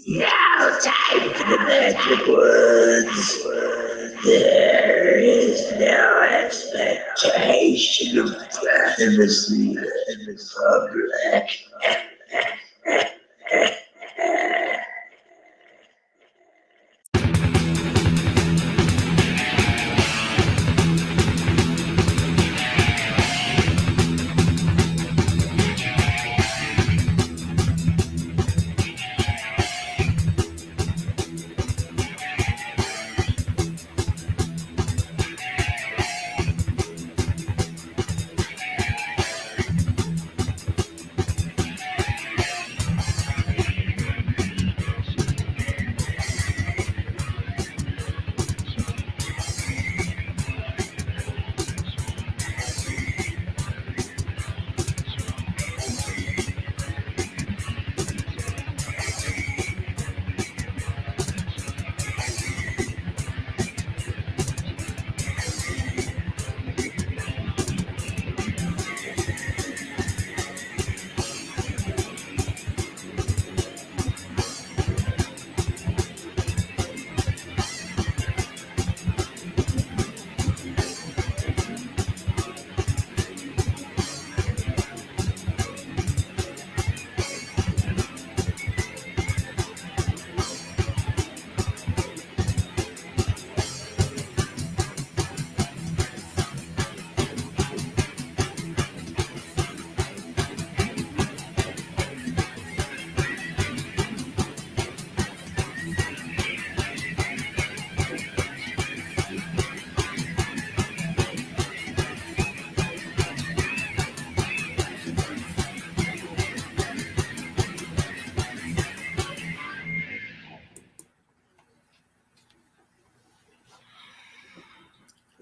Now time for the magic words. There is no expectation of privacy in the public.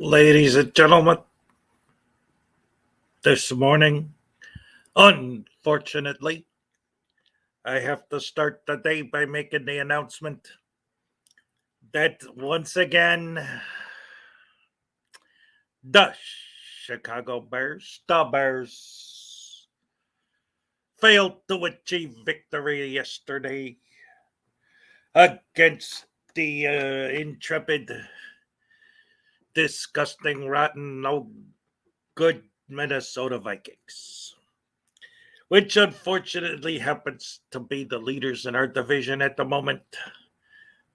Ladies and gentlemen, this morning, unfortunately, I have to start the day by making the announcement that once again, the Chicago Bears, failed to achieve victory yesterday against the intrepid, disgusting, rotten, no good Minnesota Vikings, which unfortunately happens to be the leaders in our division at the moment.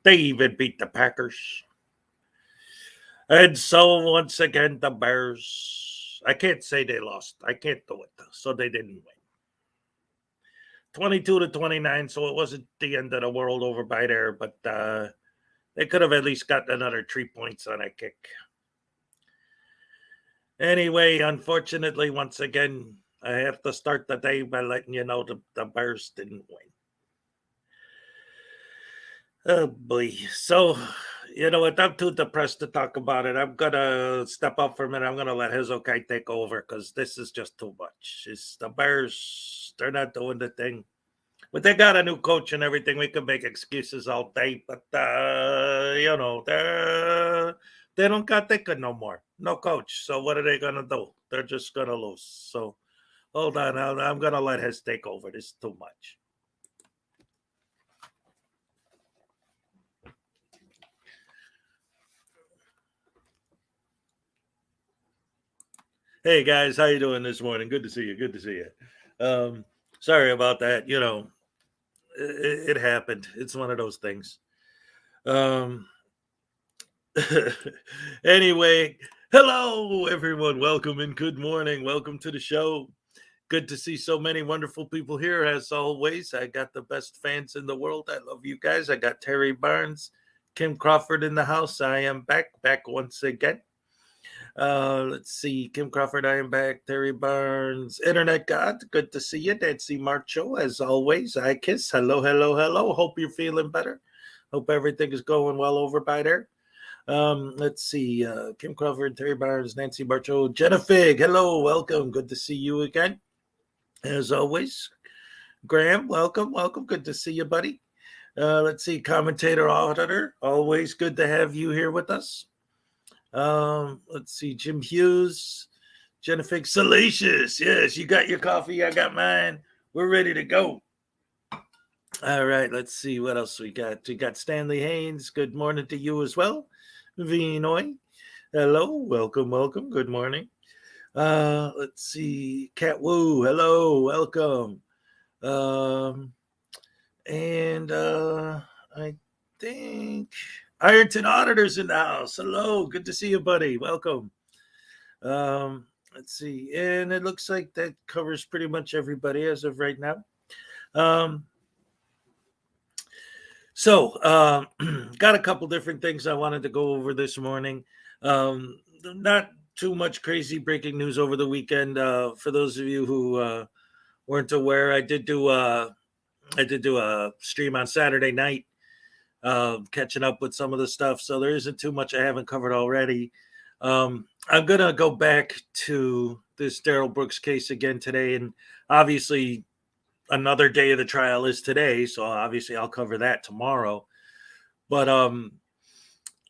They even beat the Packers. And so once again, the Bears, I can't say they lost. I can't do it. So they didn't win. 22-29, so it wasn't the end of the world over by there, but they could have at least gotten another 3 points on a kick. Anyway, unfortunately, once again, I have to start the day by letting you know the Bears didn't win. Oh boy. So, you know what? I'm too depressed to talk about it. I'm going to step up for a minute. I'm going to let Hezokuai take over because this is just too much. It's the Bears, they're not doing the thing. But they got a new coach and everything. We can make excuses all day. But, you know, they don't got thinking no more. No coach. So what are they going to do? They're just going to lose. So hold on. I'm going to let Hez take over. This is too much. Hey guys, how you doing this morning? Good to see you. Good to see you. Sorry about that. You know, it happened. It's one of those things. Anyway, hello everyone. Welcome and good morning. Welcome to the show. Good to see so many wonderful people here. As always, I got the best fans in the world. I love you guys. I got Terry Barnes, Kim Crawford in the house. I am back once again. Let's see. Kim Crawford, I am back. Terry Barnes, Internet God, good to see you. Nancy Marcho, as always. I kiss. Hello, hello, hello. Hope you're feeling better. Hope everything is going well over by there. Let's see. Kim Crawford, Terry Barnes, Nancy Marcho, Jenna Fig. Hello, welcome. Good to see you again. As always. Graham, welcome. Good to see you, buddy. Let's see. Commentator, auditor. Always good to have you here with us. Let's see, Jim Hughes, Jennifer Salacious. Yes, you got your coffee, I got mine. We're ready to go. All right, let's see what else we got. We got Stanley Haynes. Good morning to you as well. Vinoy. Hello, welcome, welcome. Good morning. Let's see. Cat Woo. Hello, welcome. Um, and I think Ironton Auditors in the house. Hello, good to see you, buddy. Welcome. Let's see, and it looks like that covers pretty much everybody as of right now. Um, got a couple different things I wanted to go over this morning. Not too much crazy breaking news over the weekend. For those of you who weren't aware, I did do a stream on Saturday night, catching up with some of the stuff. So there isn't too much I haven't covered already. I'm gonna go back to this Daryl Brooks case again today, and obviously another day of the trial is today, so obviously I'll cover that tomorrow. But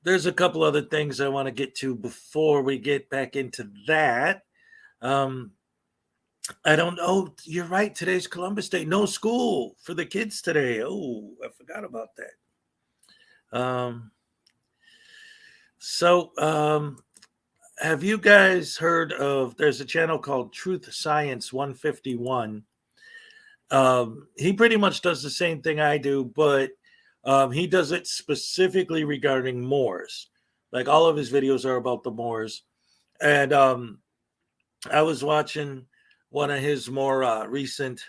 there's a couple other things I want to get to before we get back into that. I don't know. You're right. Today's Columbus Day. No school for the kids today. Oh, I forgot about that. Have you guys heard of? There's a channel called Truth Science 151. He pretty much does the same thing I do, but he does it specifically regarding Moors. Like all of his videos are about the Moors. And I was watching one of his more recent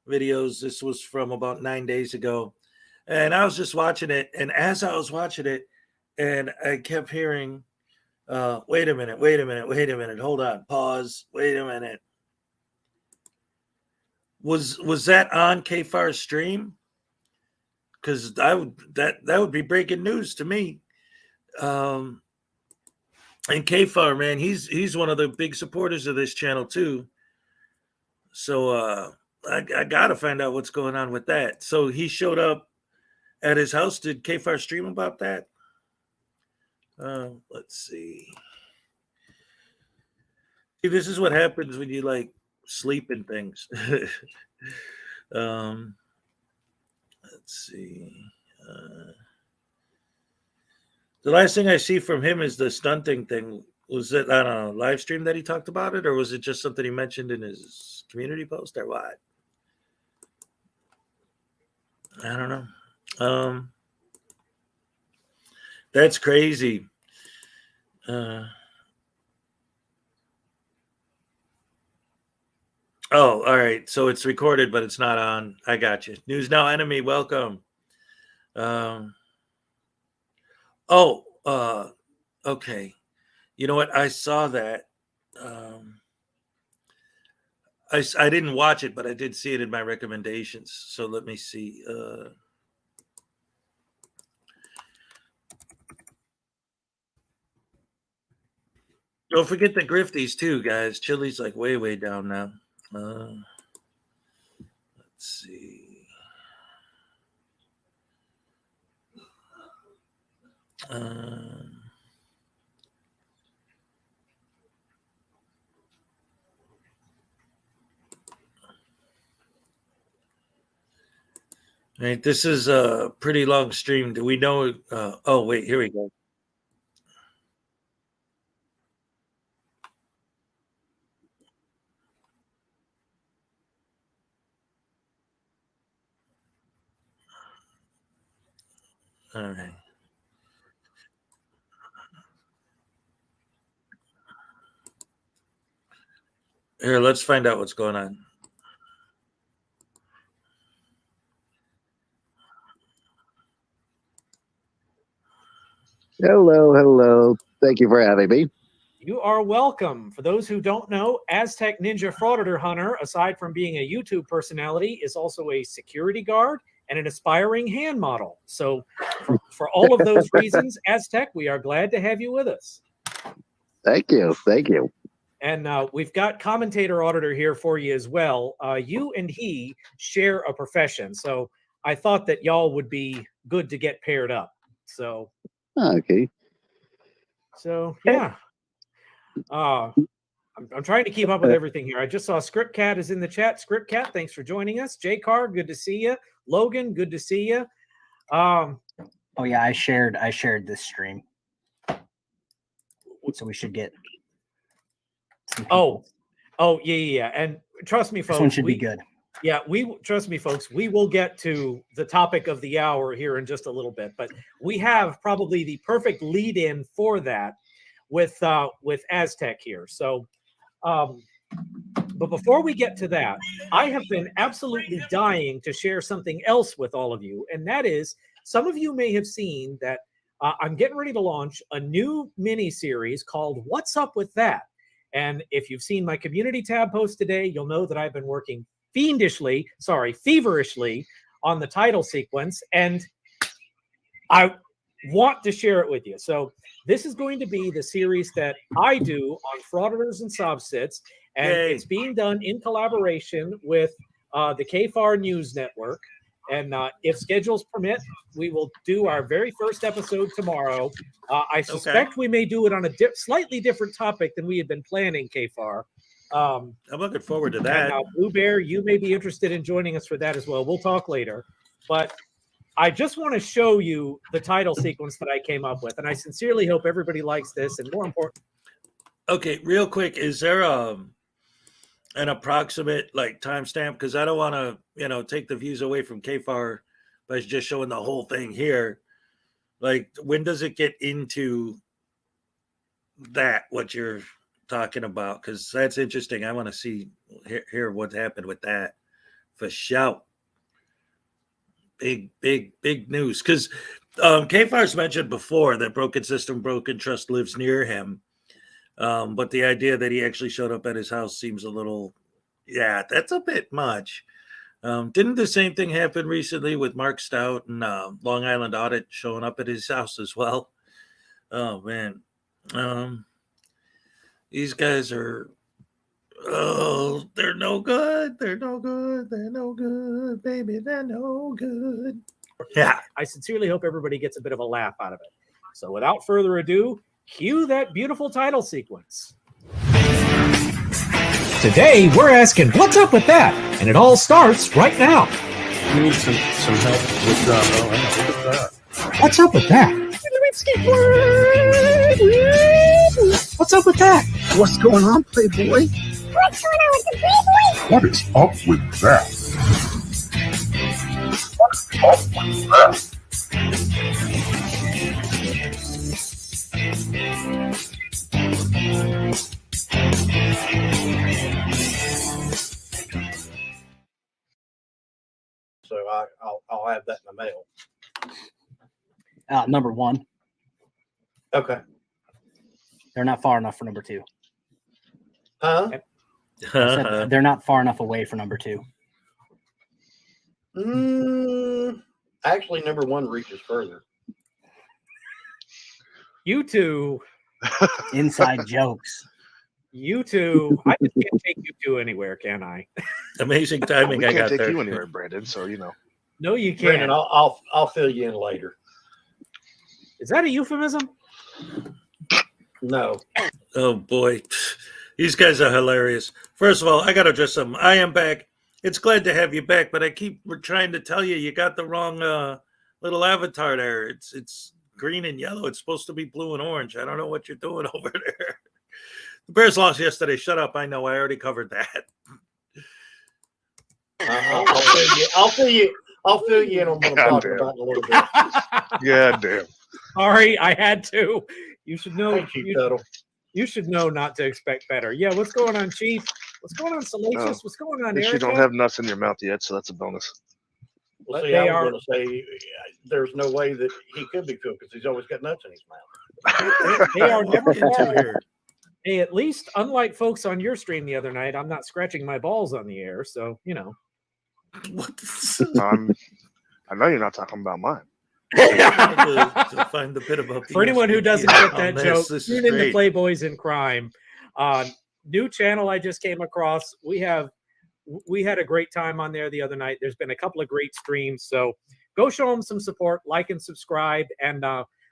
videos. This was from about 9 days ago. And I was just watching it. And as I was watching it, and I kept hearing, wait a minute, hold on, pause, wait a minute. Was that on KFAR's stream? Because that would be breaking news to me. And KFAR, man, he's one of the big supporters of this channel too. So I gotta find out what's going on with that. So he showed up at his house. Did KFAR stream about that? Let's see. See, this is what happens when you like sleep in things. Let's see. The last thing I see from him is the stunting thing. Was it on a live stream that he talked about it, or was it just something he mentioned in his community post, or what? I don't know. That's crazy. Oh, all right. So it's recorded, but it's not on. I got you. News Now enemy, welcome. Okay. You know what? I saw that. I didn't watch it, but I did see it in my recommendations. So let me see. Don't forget the Grifties too, guys. Chili's like way down now. Let's see. Right, this is a pretty long stream. Do we know? Oh, wait, here we go. All right. Here, let's find out what's going on. Hello. Thank you for having me. You are welcome. For those who don't know, Aztec Ninja Frauditor Hunter, aside from being a YouTube personality, is also a security guard and an aspiring hand model. So for all of those reasons, Aztec, we are glad to have you with us. Thank you. And we've got commentator auditor here for you as well. You and he share a profession. So I thought that y'all would be good to get paired up. So Okay. So yeah. I'm trying to keep up with everything here. I just saw Script Cat is in the chat. Script Cat, thanks for joining us. J Car, good to see you. Logan, good to see you. Oh yeah, I shared this stream, so we should get. Some people. Yeah. And trust me, folks, This one should be good. Yeah, trust me, folks. We will get to the topic of the hour here in just a little bit, but we have probably the perfect lead-in for that with Aztec here. So, but before we get to that, I have been absolutely dying to share something else with all of you, and that is, some of you may have seen that I'm getting ready to launch a new mini series called "What's Up with That?" And if you've seen my community tab post today, you'll know that I've been working feverishly on the title sequence, and I want to share it with you. So this is going to be the series that I do on Frauditors and Subsits, and it's being done in collaboration with the KFAR News Network. And if schedules permit, we will do our very first episode tomorrow. I suspect we may do it on a slightly different topic than we had been planning, KFAR. I'm looking forward to that. Now, Blue Bear, you may be interested in joining us for that as well. We'll talk later. But I just want to show you the title sequence that I came up with. And I sincerely hope everybody likes this. And more important. Okay, real quick, is there an approximate like timestamp? Because I don't want to, take the views away from KFAR by just showing the whole thing here. Like, when does it get into that, what you're talking about? Because that's interesting. I want to hear what happened with that for shout. Big news. Because KFAR's mentioned before that Broken System, Broken Trust lives near him. But the idea that he actually showed up at his house seems a little, that's a bit much. Didn't the same thing happen recently with Mark Stout and Long Island Audit showing up at his house as well? Oh, man. These guys are, they're no good. They're no good. They're no good, baby. They're no good. Yeah. I sincerely hope everybody gets a bit of a laugh out of it. So without further ado, cue that beautiful title sequence. Today, we're asking, what's up with that? And it all starts right now. You need some help with that. What's up with that? What's up with that? What's going on, Playboy? What's going on with the Playboy? What is up with that? What's up with that? So I'll have that in the mail. Number one, Okay. they're not far enough for number two. Huh? I said they're not far enough away for number two. Actually, number one reaches further. You two, Inside jokes. I just can't take you two anywhere, can I? Amazing timing. We I can't got take there. you anywhere, Brandon. So No, you Brandon, can't. I'll fill you in later. Is that a euphemism? No. Oh boy, these guys are hilarious. First of all, I got to address something. I am back. It's glad to have you back, but I keep trying to tell you got the wrong little avatar there. It's green and yellow. It's supposed to be blue and orange. I don't know what you're doing over there. The Bears lost yesterday. Shut up. I know. I already covered that. I'll fill you in on what I'm talking about in a little bit. yeah, damn. Sorry, I had to. You should know. Thank you, Tuttle. You should know not to expect better. Yeah, what's going on, Chief? What's going on, Salacious? What's going on, At least Erica? you don't have nuts in your mouth yet, so that's a bonus. Well, But see, they I are- was going to say there's no way that he could be filled because he's always got nuts in his mouth. They are never Into far. here. Hey, at least, unlike folks on your stream the other night, I'm not scratching my balls on the air. So, What? I know you're not talking about mine. to find the bit about For anyone who doesn't PSP get that on this, joke, this is tune into great. Playboys in Crime. New channel I just came across. We had a great time on there the other night. There's been a couple of great streams. So go show them some support, like and subscribe. And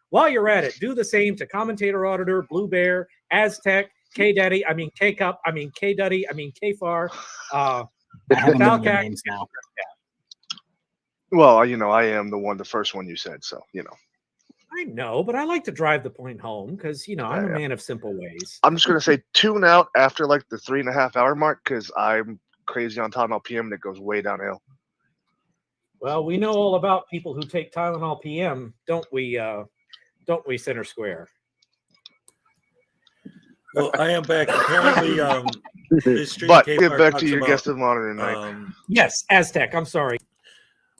while you're at it, do the same to Commentator Auditor, Blue Bear, Aztec, K Daddy, I mean K Cup, I mean K Duddy, I mean K Far. I have a million Falcac, names now. Well, I am the first one you said, so I know, but I like to drive the point home because I'm a Yeah. man of simple ways. I'm just gonna say tune out after like the 3.5 hour mark because I'm crazy on Tylenol PM and it goes way downhill. Well, we know all about people who take Tylenol PM, don't we? Don't we, Center Square? Well, I am back. Apparently, this stream But K get Far back talks to your about, guest of honor tonight. Yes, Aztec. I'm sorry.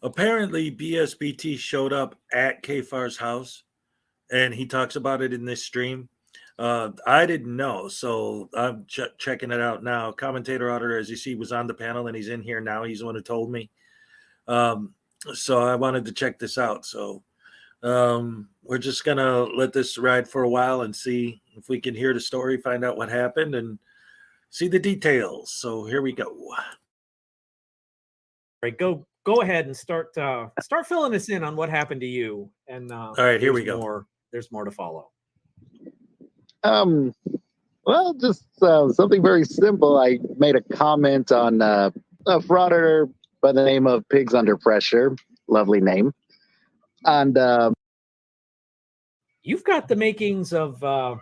Apparently, BSBT showed up at K-Far's house, and he talks about it in this stream. I didn't know, so I'm checking it out now. Commentator Otter, as you see, was on the panel, and he's in here now. He's the one who told me. So I wanted to check this out. So we're just going to let this ride for a while and see if we can hear the story, find out what happened, and see the details. So here we go. All right, go ahead and start filling us in on what happened to you. And all right, here we go. There's more to follow. Well, just something very simple. I made a comment on a frauditor by the name of Pigs Under Pressure. Lovely name. And you've got the makings of something.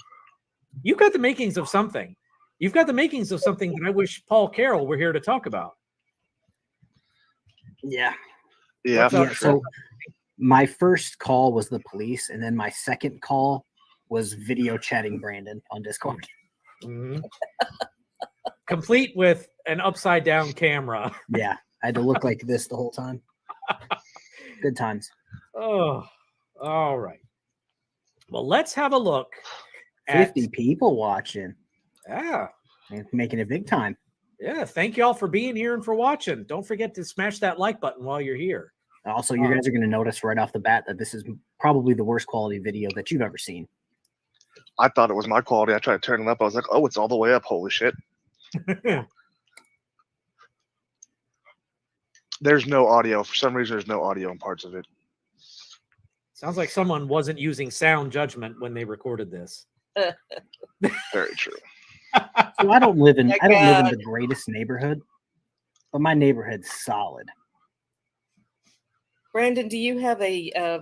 You've got the makings of something that I wish Paul Carroll were here to talk about. Yeah. Yeah. So my first call was the police, and then my second call was video chatting Brandon on Discord. Mm-hmm. Complete with an upside down camera. Yeah. I had to look like this the whole time. Good times. Oh, all right. Well, let's have a look. 50 people watching. Yeah. And making it big time. Yeah. Thank you all for being here and for watching. Don't forget to smash that like button while you're here. Also, you guys are going to notice right off the bat that this is probably the worst quality video that you've ever seen. I thought it was my quality. I tried to turn it up. I was like, oh, it's all the way up. Holy shit. There's no audio. For some reason, there's no audio in parts of it. Sounds like someone wasn't using sound judgment when they recorded this. Very true. So I don't live in the greatest neighborhood, but my neighborhood's solid. Brandon, do you have a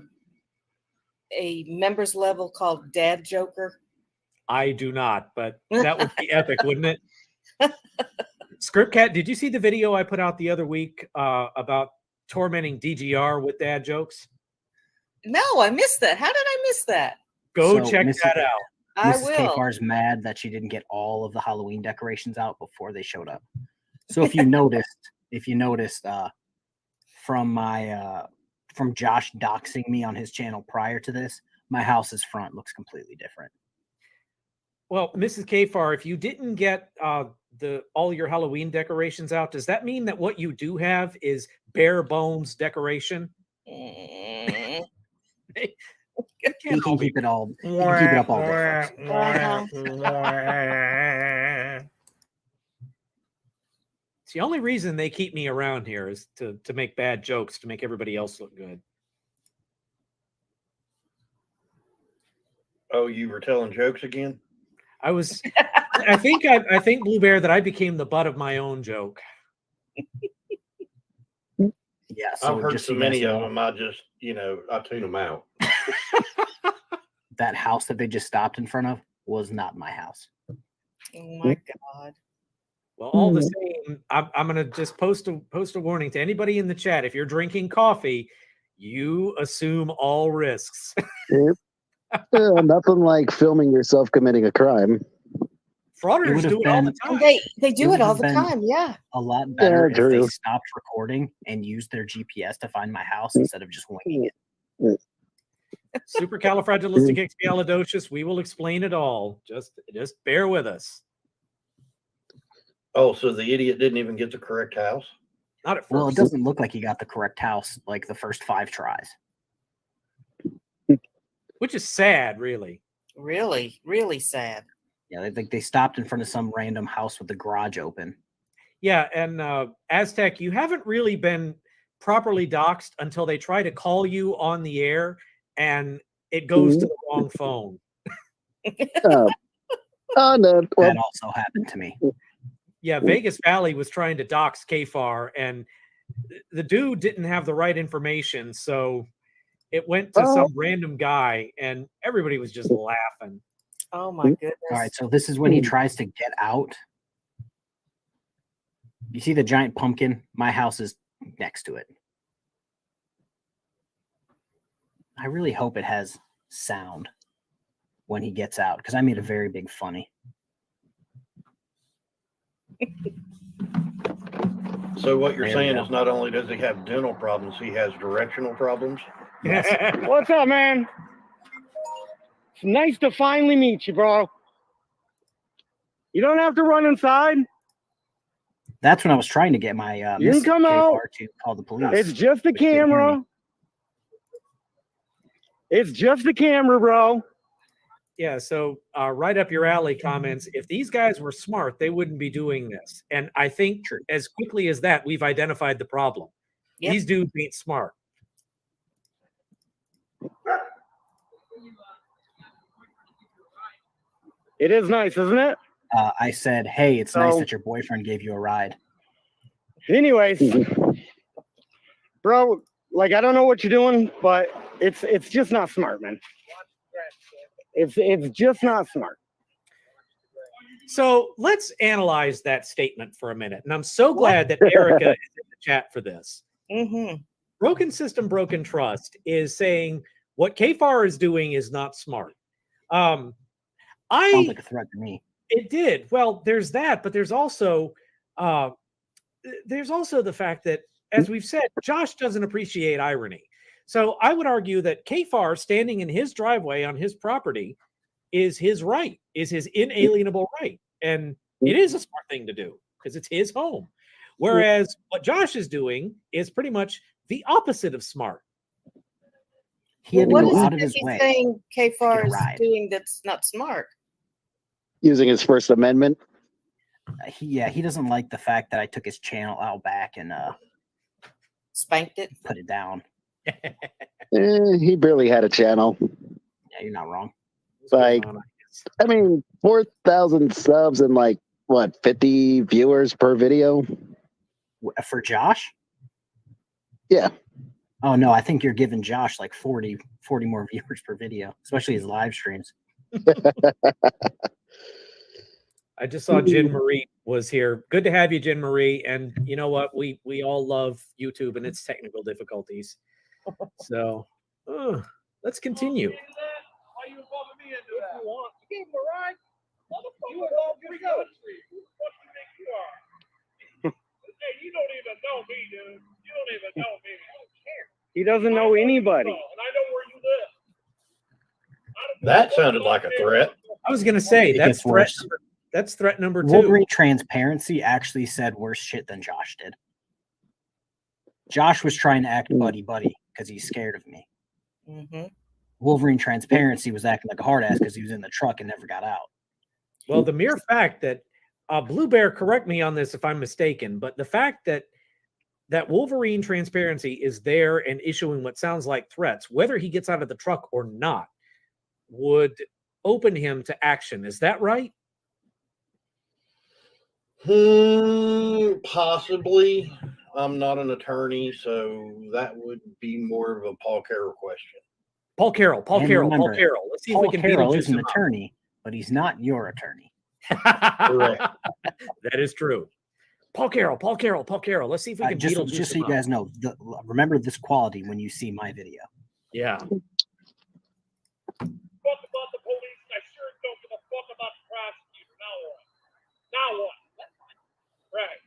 members level called Dad Joker? I do not, but that would be epic, wouldn't it? Script Cat, did you see the video I put out the other week about tormenting DGR with dad jokes? No, I missed that. How did I miss that? Go check that out. I Mrs. will. K-Far's mad that she didn't get all of the Halloween decorations out before they showed up. So if you noticed, from Josh doxing me on his channel prior to this, my house's front looks completely different. Well, Mrs. K-Far, if you didn't get all your Halloween decorations out, does that mean that what you do have is bare bones decoration? You can keep it all. You can keep it up all day, It's the only reason they keep me around here is to make bad jokes to make everybody else look good. Oh, you were telling jokes again? I was. I think Blue Bear that I became the butt of my own joke. Yeah, so I've heard just so you many guys of know, them. I just, I tune them out. that house that they just stopped in front of was not my house. Oh my God. Well, all the same, I'm gonna just post a warning to anybody in the chat. If you're drinking coffee, you assume all risks. nothing like filming yourself committing a crime. Frauditors do it all the time. They do it all the time. Yeah. A lot better Yeah, if they true. stopped recording and used their GPS to find my house instead of just winging it. Supercalifragilisticexpialidocious. We will explain it all. Just bear with us. Oh, so the idiot didn't even get the correct house? Not at first. Well, it doesn't look like he got the correct house like the first 5 tries. Which is sad, really. Really, really sad. Yeah, they stopped in front of some random house with the garage open. Yeah, and Aztec, you haven't really been properly doxxed until they try to call you on the air and it goes to the wrong phone. Oh no! Well, That also happened to me. Yeah, Vegas Valley was trying to dox KFAR, and the dude didn't have the right information, so it went to some random guy, and everybody was just laughing. Oh my goodness. All right, so this is when he tries to get out. You see the giant pumpkin? My house is next to it. I really hope it has sound when he gets out, because I made a very big funny. So what you're There we saying go. is not only does he have dental problems, he has directional problems. What's up, man? It's nice to finally meet you, bro. You don't have to run inside. That's when I was trying to get my You can Mr. come out. KFAR to call the police. It's just the but he couldn't hear camera. me. It's just the camera, bro. Yeah, so right up your alley comments. If these guys were smart, they wouldn't be doing this. And I think as quickly as that, we've identified the problem. Yep. These dudes ain't smart. It is nice, isn't it? I said, hey, it's nice So- that your boyfriend gave you a ride. Anyways, bro, like I don't know what you're doing, but it's just not smart, man. It's just not smart. So let's analyze that statement for a minute. And I'm so glad that Erica is in the chat for this. Mm-hmm. Broken system, broken trust is saying what KFAR is doing is not smart. Sounds I like a threat to me. It did. Well, there's that, but there's also the fact that, as we've said, Josh doesn't appreciate irony. So I would argue that KFAR standing in his driveway on his property is his right, is his inalienable right. And it is a smart thing to do because it's his home. Whereas what Josh is doing is pretty much the opposite of smart. He had to What go is out it of that his he's way. saying KFAR is ride. doing that's not smart? using his First Amendment. He doesn't like the fact that I took his channel out back and Spanked it. put it down. He barely had a channel. Yeah, you're not wrong. Like, I mean, 4,000 subs and like what, 50 viewers per video? For Josh? Yeah. Oh no, I think you're giving Josh like 40 more viewers per video, especially his live streams. I just saw Jen Marie was here. Good to have you, Jen Marie. And you know what? We all love YouTube and its technical difficulties. So let's continue. Why you involving me into that? If you want. You gave him a ride. You involved me. What do you think you are? Hey, you don't even know me, dude. You don't even know me. I don't care. He doesn't know anybody. And I know where you live. That sounded like a threat. I was gonna say It that's gets worse. That's threat number 2. Wolverine Transparency actually said worse shit than Josh did. Josh was trying to act buddy because he's scared of me. Mm-hmm. Wolverine Transparency was acting like a hard ass because he was in the truck and never got out. Well, the mere fact that Blue Bear, correct me on this if I'm mistaken, but the fact that Wolverine Transparency is there and issuing what sounds like threats, whether he gets out of the truck or not, would open him to action. Is that right? Possibly. I'm not an attorney, so that would be more of a Paul Carroll question. Paul Carroll. And remember, Let's see if Paul we can Carroll Beetlejuice is an him up. attorney, but he's not your attorney. Correct. That is true. Paul Carroll. Let's see if we can Just Beetlejuice so him you up. guys know, remember this quality when you see my video. Yeah. Fuck about the police, and I sure don't give a fuck about the prosecutor. Now what? Right.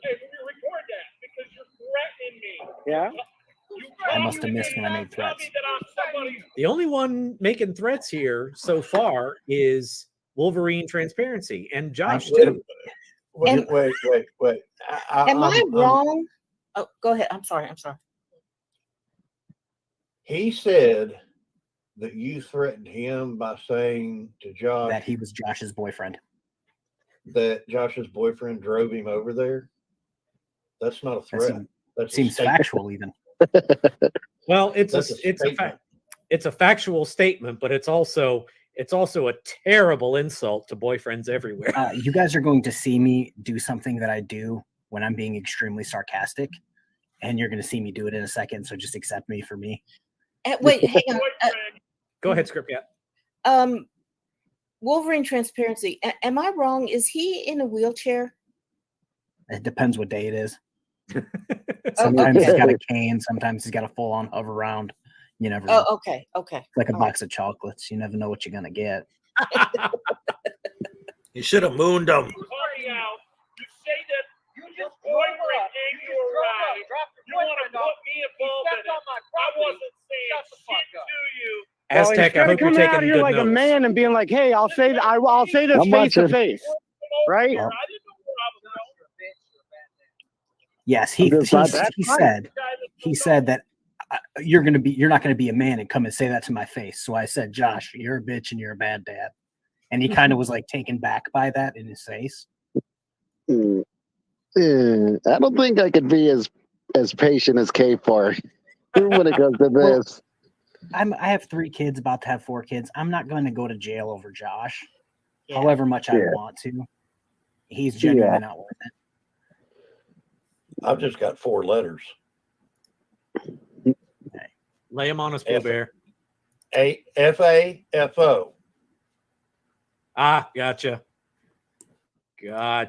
Hey, we record that because you're threatening me. Yeah. I must have missed when I made threats. The only one making threats here so far is Wolverine Transparency and Josh too. Wait. Am I wrong? Oh, go ahead. I'm sorry. He said that you threatened him by saying to Josh That he was Josh's boyfriend. that Josh's boyfriend drove him over there. That's not a threat. That Seems factual even. Well, it's That's a a statement. fact. It's a factual statement, but it's also It's also a terrible insult to boyfriends everywhere. You guys are going to see me do something that I do when I'm being extremely sarcastic, and you're going to see me do it in a second. So just accept me for me. Wait, hang on. Go ahead, Script. Yeah. Wolverine Transparency. Am I wrong? Is he in a wheelchair? It depends what day it is. Sometimes he's got a cane. Sometimes he's got a full-on hover round. You never know. Oh, okay. It's like a box of chocolates. You never know what you're going to get. You should have mooned him. Party out. You say that your boyfriend gave you a ride. You want to put me involved in it. I wasn't saying shit to you. Aztec, I hope you're taking out here good like notes. a man and being like, "Hey, I'll say this face to face," right? Yes, he said that you're not gonna be a man and come and say that to my face. So I said, Josh, you're a bitch and you're a bad dad. And he kind of was like taken back by that in his face. I don't think I could be as patient as K4 when it comes to this. I have 3 kids, about to have 4 kids. I'm not going to go to jail over Josh, however much I want to. He's genuinely not worth it. I've just got 4 letters. Lay him on us, Blue Bear. FAFO. Ah, gotcha. Yeah,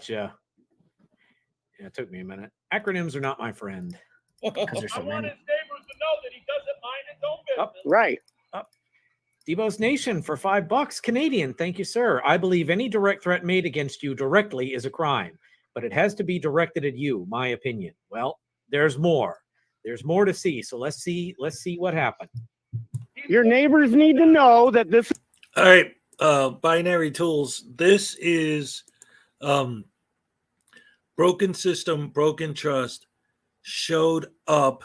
it took me a minute. Acronyms are not my friend. Because there's so I want many. his neighbors to know that he doesn't mind his own business. Right. Debo's Nation for $5 Canadian. Thank you, sir. I believe any direct threat made against you directly is a crime, but it has to be directed at you, my opinion. Well, there's more. There's more to see. So let's see what happened. Your neighbors need to know that this. All right, Binary Tools. This is broken system, broken trust showed up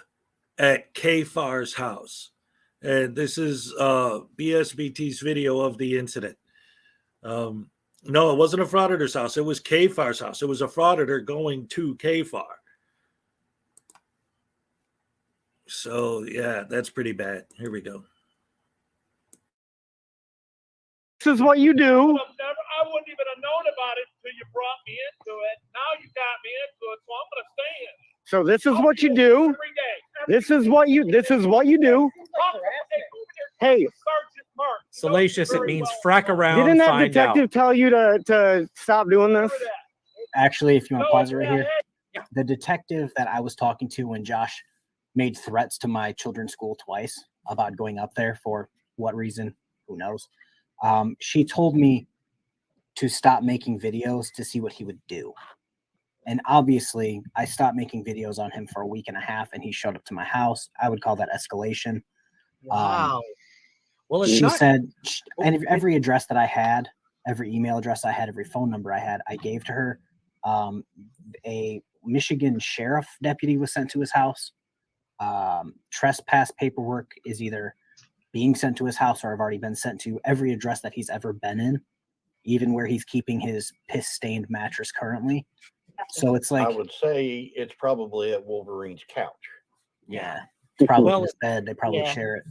at K-Far's house. And this is BSBT's video of the incident. No, it wasn't a frauditor's house. It was K-Far's house. It was a frauditor going to K-Far. So, yeah, that's pretty bad. Here we go. This is what you do. I wouldn't even have known about it until you brought me into it. Now you got me into it, so I'm going to stay in it. So this is what you do. Every day. This is what you do. Hey, Salacious, it means frack around, didn't that find detective out. tell you to stop doing this? Actually, if you want to pause it right here, the detective that I was talking to when Josh made threats to my children's school twice about going up there for what reason, who knows. She told me to stop making videos to see what he would do. And obviously, I stopped making videos on him for a week and a half, and he showed up to my house. I would call that escalation. Wow. Well, it's she not, said, and every address that I had, every email address I had, every phone number I had, I gave to her. A Michigan sheriff deputy was sent to his house. Trespass paperwork is either being sent to his house or have already been sent to every address that he's ever been in, even where he's keeping his piss-stained mattress currently. So it's like, I would say it's probably at Wolverine's couch. Yeah, it's probably Well, his bed. They probably yeah. share it.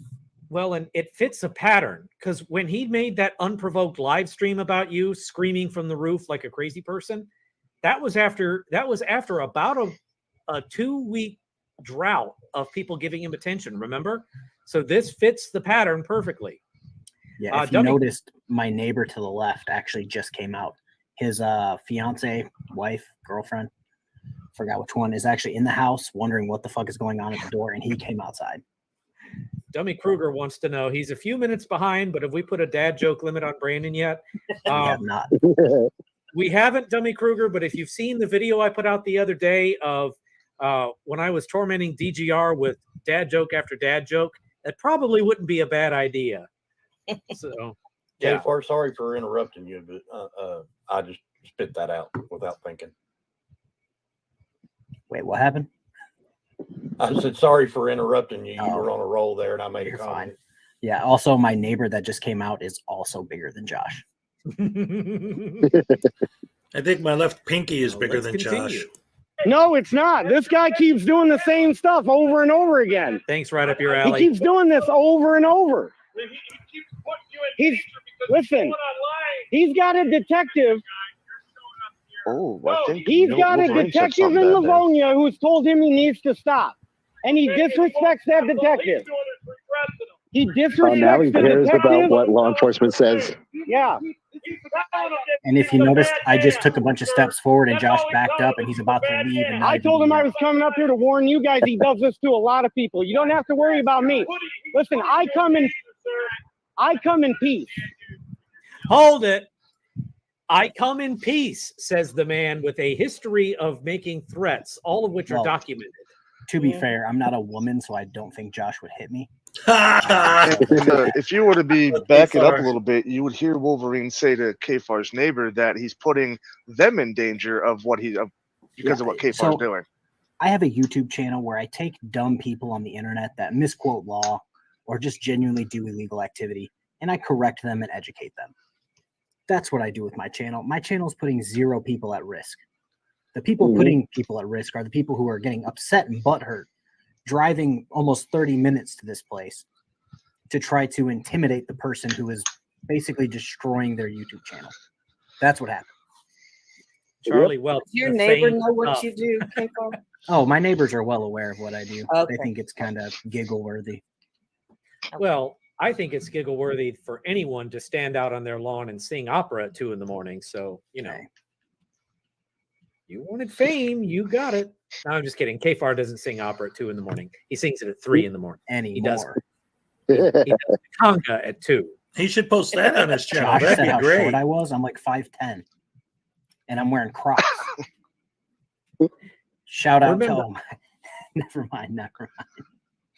well, and it fits a pattern because when he made that unprovoked live stream about you screaming from the roof like a crazy person, that was after about a 2-week drought of people giving him attention. Remember? So this fits the pattern perfectly. Yeah, if you noticed, my neighbor to the left actually just came out. His fiance, wife, girlfriend, forgot which one, is actually in the house wondering what the fuck is going on at the door, and he came outside. Dummy Kruger wants to know, he's a few minutes behind, but have we put a dad joke limit on Brandon yet? We have not. We haven't, Dummy Kruger, but if you've seen the video I put out the other day of when I was tormenting DGR with dad joke after dad joke, that probably wouldn't be a bad idea. So, Yeah, yeah. far sorry for interrupting you, but I just spit that out without thinking. Wait, what happened? I said sorry for interrupting you. You Oh. were on a roll there, and I made You're a comment. fine. Yeah, also my neighbor that just came out is also bigger than Josh. I think my left pinky is bigger let's than continue. Josh. No, it's not. This guy keeps doing the same stuff over and over again. Thanks, right up your He alley. keeps doing this over and over. He keeps putting you in He's danger because listen. He's got a detective. Oh, I think He's got a Wolverine said detective in something bad there. Livonia who's told him he needs to stop, and he disrespects that detective. He disrespects now he the cares about detective. what law enforcement says. Yeah. And if you noticed, I just took a bunch of steps forward and Josh backed up and he's about to leave. And I told him I was coming up here to warn you guys. He does this to a lot of people. You don't have to worry about me. Listen, I come in peace. Hold it. I come in peace, says the man with a history of making threats, all of which are Well, documented. To be fair, I'm not a woman, so I don't think Josh would hit me. If you were to be back it up a little bit, you would hear Wolverine say to Kafar's neighbor that he's putting them in danger of what because of what Kafar's doing. I have a YouTube channel where I take dumb people on the internet that misquote law or just genuinely do illegal activity, and I correct them and educate them. That's what I do with my channel. My channel is putting 0 people at risk. The people putting people at risk are the people who are getting upset and butthurt, driving almost 30 minutes to this place to try to intimidate the person who is basically destroying their YouTube channel. That's what happened. Charlie Welch. Does your neighbor know what you do, Keiko? Oh, my neighbors are well aware of what I do. Okay. They think it's kind of giggle worthy. Well, I think it's giggle worthy for anyone to stand out on their lawn and sing opera at 2 a.m. So, you know, you wanted fame, you got it. No, I'm just kidding. Kfar doesn't sing opera at 2 a.m. He sings it at 3 a.m. Anymore. He does. He does conga at 2. He should post that on his channel. Josh That'd said be how great. short I was. I'm like 5'10", and I'm wearing Crocs. Shout out to all my... Never mind.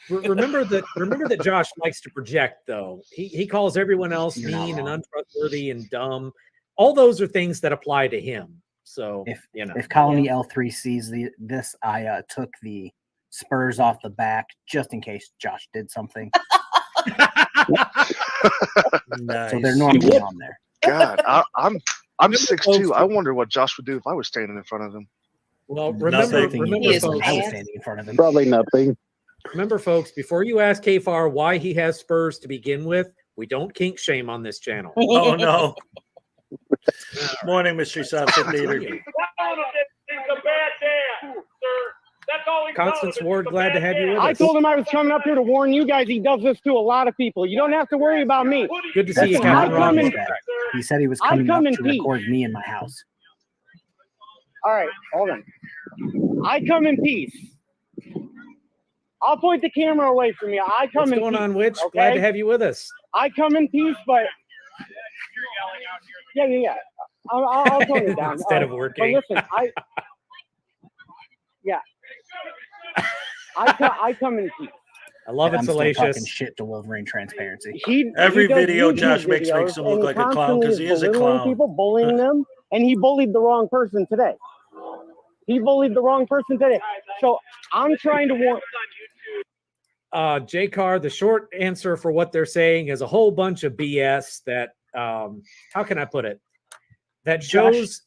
Remember that Josh likes to project, though. He calls everyone else mean and untrustworthy and dumb. All those are things that apply to him. So if Colony L3 sees this, I took the spurs off the back just in case Josh did something. Nice. So they're normally on there. God, I'm 6'2". I wonder what Josh would do if I was standing in front of him. Well, remember folks, I was standing in front of him. Probably nothing. Remember, folks, before you ask Kfar why he has spurs to begin with, we don't kink shame on this channel. Oh no. Morning, Mr. Sunset Theater. He's a bad dad, sir. That's all he Constance Ward, glad to have you with us. I told him I was coming up here to warn you guys. He does this to a lot of people. You don't have to worry about me. Good to see you, Listen, Captain I come Ron. in- He said he was coming up to record me in my house. All right, hold on. I come in peace. I'll point the camera away from you. I come What's in going peace, on, Witch? okay? Glad to have you with us. I come in peace, but yeah. I'll tone it down. Instead of working. But listen, I come in peace. I love And it, I'm still Salacious. talking shit to Wolverine Transparency. Every He does video YouTube Josh makes videos, him and look like a clown because he is a belittling clown. People, bullying them, and he bullied the wrong person today. So I'm trying to warn. J Car, the short answer for what they're saying is a whole bunch of BS that how can I put it? That shows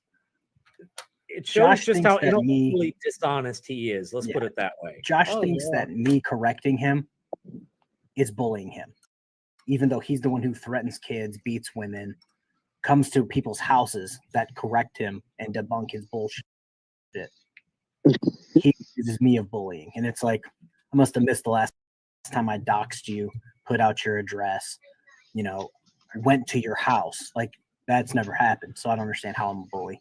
Josh just thinks how that intellectually dishonest he is. Let's put it that way. Josh thinks that me correcting him is bullying him, even though he's the one who threatens kids, beats women, comes to people's houses that correct him and debunk his bullshit. He accuses me of bullying, and it's like I must have missed the last time I doxed you, put out your address, went to your house. Like that's never happened, so I don't understand how I'm a bully.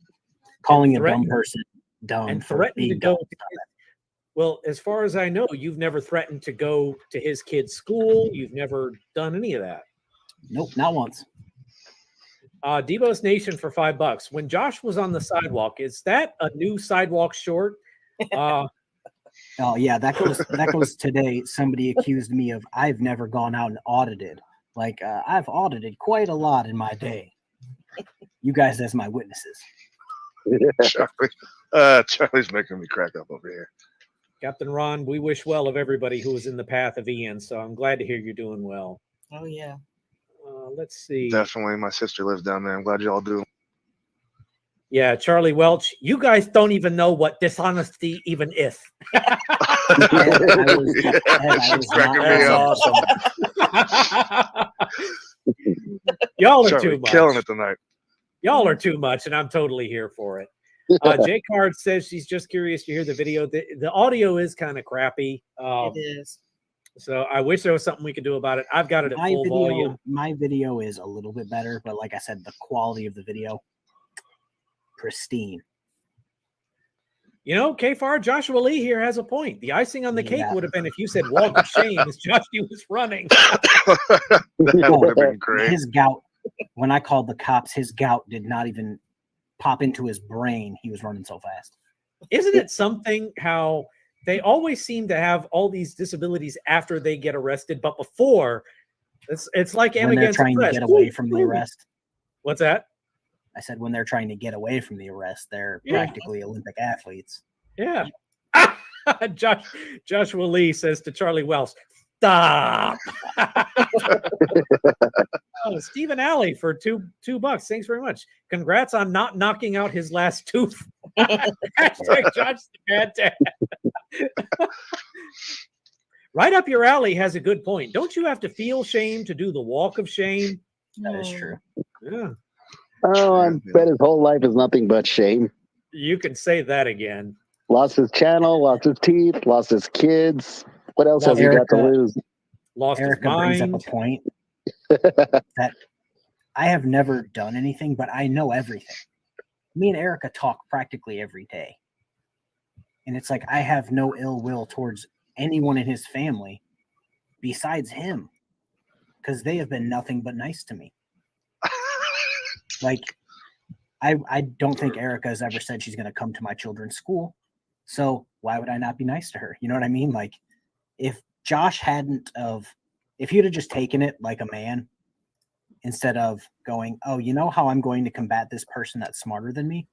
Calling a dumb person dumb and for threatening to being go. dumb. Well, as far as I know, you've never threatened to go to his kid's school. You've never done any of that. Nope, not once. Debo's Nation for $5. When Josh was on the sidewalk, is that a new sidewalk short? Oh yeah, that goes today. Somebody accused me of I've never gone out and audited. Like I've audited quite a lot in my day. You guys as my witnesses. Charlie's making me crack up over here. Captain Ron, we wish well of everybody who was in the path of Ian, so I'm glad to hear you're doing well. Oh, yeah. Let's see. Definitely. My sister lives down there. I'm glad y'all do. Yeah, Charlie Welch, you guys don't even know what dishonesty even is. I was She's cracking me up. That's awesome. Y'all are Charlie, too much. killing it tonight. Y'all are too much, and I'm totally here for it. J Card says she's just curious to hear the video. The audio is kind of crappy. It is. So I wish there was something we could do about it. I've got it at full volume. My video is a little bit better, but like I said, the quality of the video, pristine. You know, KFAR, Joshua Lee here has a point. The icing on the cake would have been if you said walk of shame as Joshua was running. That would have been great. His gout, when I called the cops, his gout did not even pop into his brain. He was running so fast. Isn't it something how they always seem to have all these disabilities after they get arrested, but before, it's like when they're trying to get away from the arrest. What's that? I said when they're trying to get away from the arrest, they're practically Olympic athletes. Yeah. Joshua Lee says to Charlie Wells, stop. Stephen Alley for $2. Thanks very much. Congrats on not knocking out his last tooth. Hashtag Josh the Bad Dad. Right up your alley has a good point. Don't you have to feel shame to do the walk of shame? That is true. Yeah. Oh, I bet his whole life is nothing but shame. You can say that again. Lost his channel, lost his teeth, lost his kids. What else has he got to lose? Lost Erica his brings mind. up a point that I have never done anything, but I know everything. Me and Erica talk practically every day. And it's like I have no ill will towards anyone in his family besides him, because they have been nothing but nice to me. Like, I don't think Erica has ever said she's going to come to my children's school. So why would I not be nice to her? You know what I mean? Like, if Josh if he'd have just taken it like a man, instead of going, oh, you know how I'm going to combat this person that's smarter than me?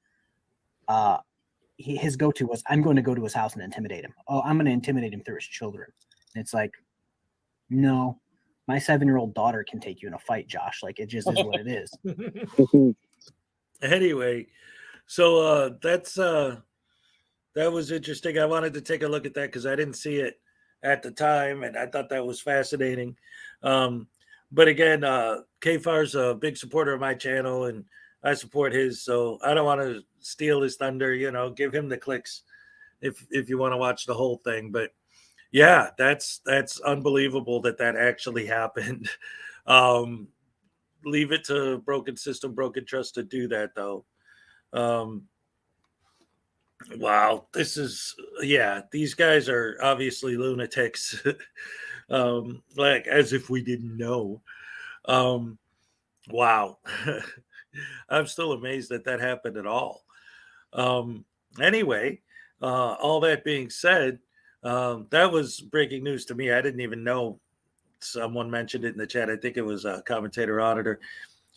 His go-to was, I'm going to go to his house and intimidate him. Oh, I'm going to intimidate him through his children. And it's like, no, my 7-year-old daughter can take you in a fight, Josh. Like, it just is what it is. Anyway, so that was interesting. I wanted to take a look at that because I didn't see it at the time, and I thought that was fascinating. But again, KFAR's a big supporter of my channel, and I support his, so I don't want to steal his thunder. Give him the clicks if you want to watch the whole thing. But yeah, that's unbelievable that actually happened. Leave it to Broken System, Broken Trust to do that, though. Wow, these guys are obviously lunatics. Like, as if we didn't know. Wow. I'm still amazed that happened at all. Anyway, all that being said, that was breaking news to me. I didn't even know. Someone mentioned it in the chat. I think it was a commentator auditor.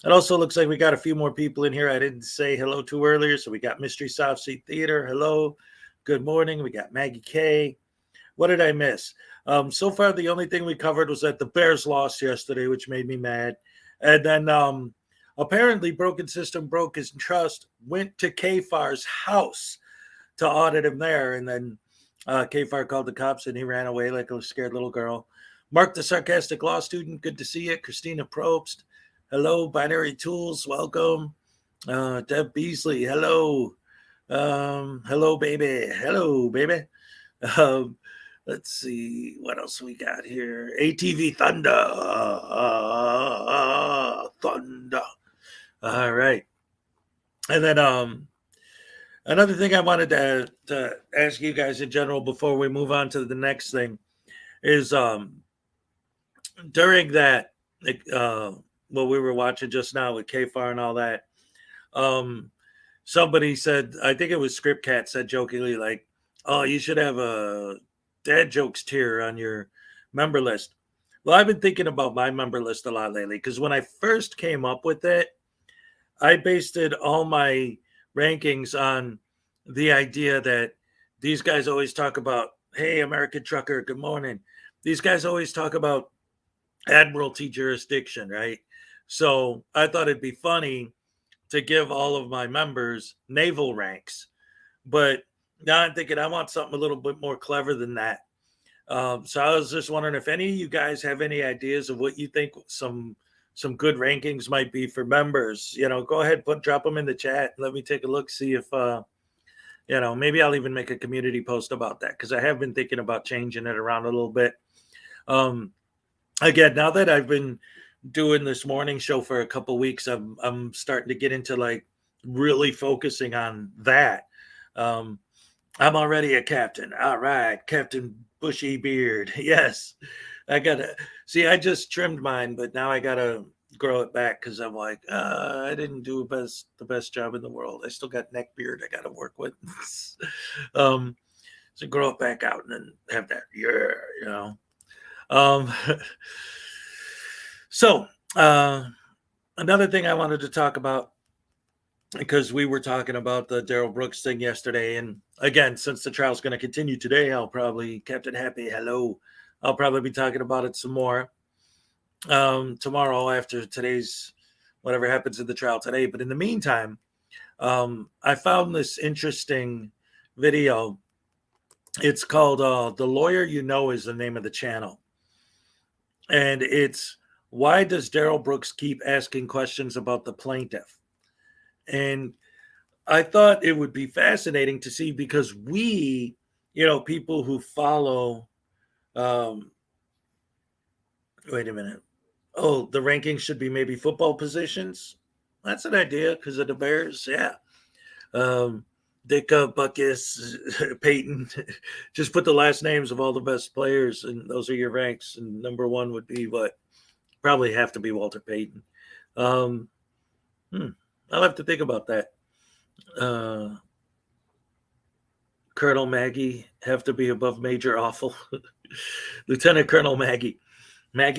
It also looks like we got a few more people in here I didn't say hello to earlier. So we got Mystery South Seat Theater. Hello. Good morning. We got Maggie K. What did I miss? So far, the only thing we covered was that the Bears lost yesterday, which made me mad. And then apparently Broken System, Broken Trust went to KFAR's house to audit him there. And then KFAR called the cops and he ran away like a scared little girl. Mark the Sarcastic Law Student, good to see you. Christina Probst, hello. Binary Tools, welcome. Deb Beasley, hello. Hello, baby. Hello, baby. Let's see what else we got here. ATV Thunder. Thunder. All right. And then another thing I wanted to ask you guys in general before we move on to the next thing is during that what we were watching just now with KFAR and all that, somebody said, I think it was Script Cat said jokingly, like, oh, you should have a dad jokes tier on your member list. Well, I've been thinking about my member list a lot lately because when I first came up with it, I based all my rankings on the idea that these guys always talk about, hey, American Trucker, good morning. These guys always talk about Admiralty jurisdiction, right? So I thought it'd be funny to give all of my members naval ranks. But now I'm thinking I want something a little bit more clever than that. So I was just wondering if any of you guys have any ideas of what you think some some good rankings might be for members, go ahead, drop them in the chat. Let me take a look, see if, maybe I'll even make a community post about that, because I have been thinking about changing it around a little bit. Again, now that I've been doing this morning show for a couple weeks, I'm starting to get into like really focusing on that. I'm already a captain. All right, Captain Bushy Beard. Yes, I just trimmed mine, but now I gotta grow it back because I'm like, I didn't do the best job in the world. I still got neck beard I gotta work with. So grow it back out and then have that, So another thing I wanted to talk about, because we were talking about the Daryl Brooks thing yesterday, and again, since the trial's going to continue today, Captain Happy, hello, I'll probably be talking about it some more tomorrow after today's, whatever happens in the trial today. But in the meantime, I found this interesting video. It's called The Lawyer You Know is the name of the channel. And it's, why does Daryl Brooks keep asking questions about the plaintiff? And I thought it would be fascinating to see, because we, people who follow, wait a minute. Oh, the rankings should be maybe football positions. That's an idea because of the Bears. Yeah. Dick Buckus, Peyton. Just put the last names of all the best players, and those are your ranks. And number one would be what? Probably have to be Walter Payton. I'll have to think about that. Colonel Maggie have to be above Major Awful. Lieutenant Colonel Maggie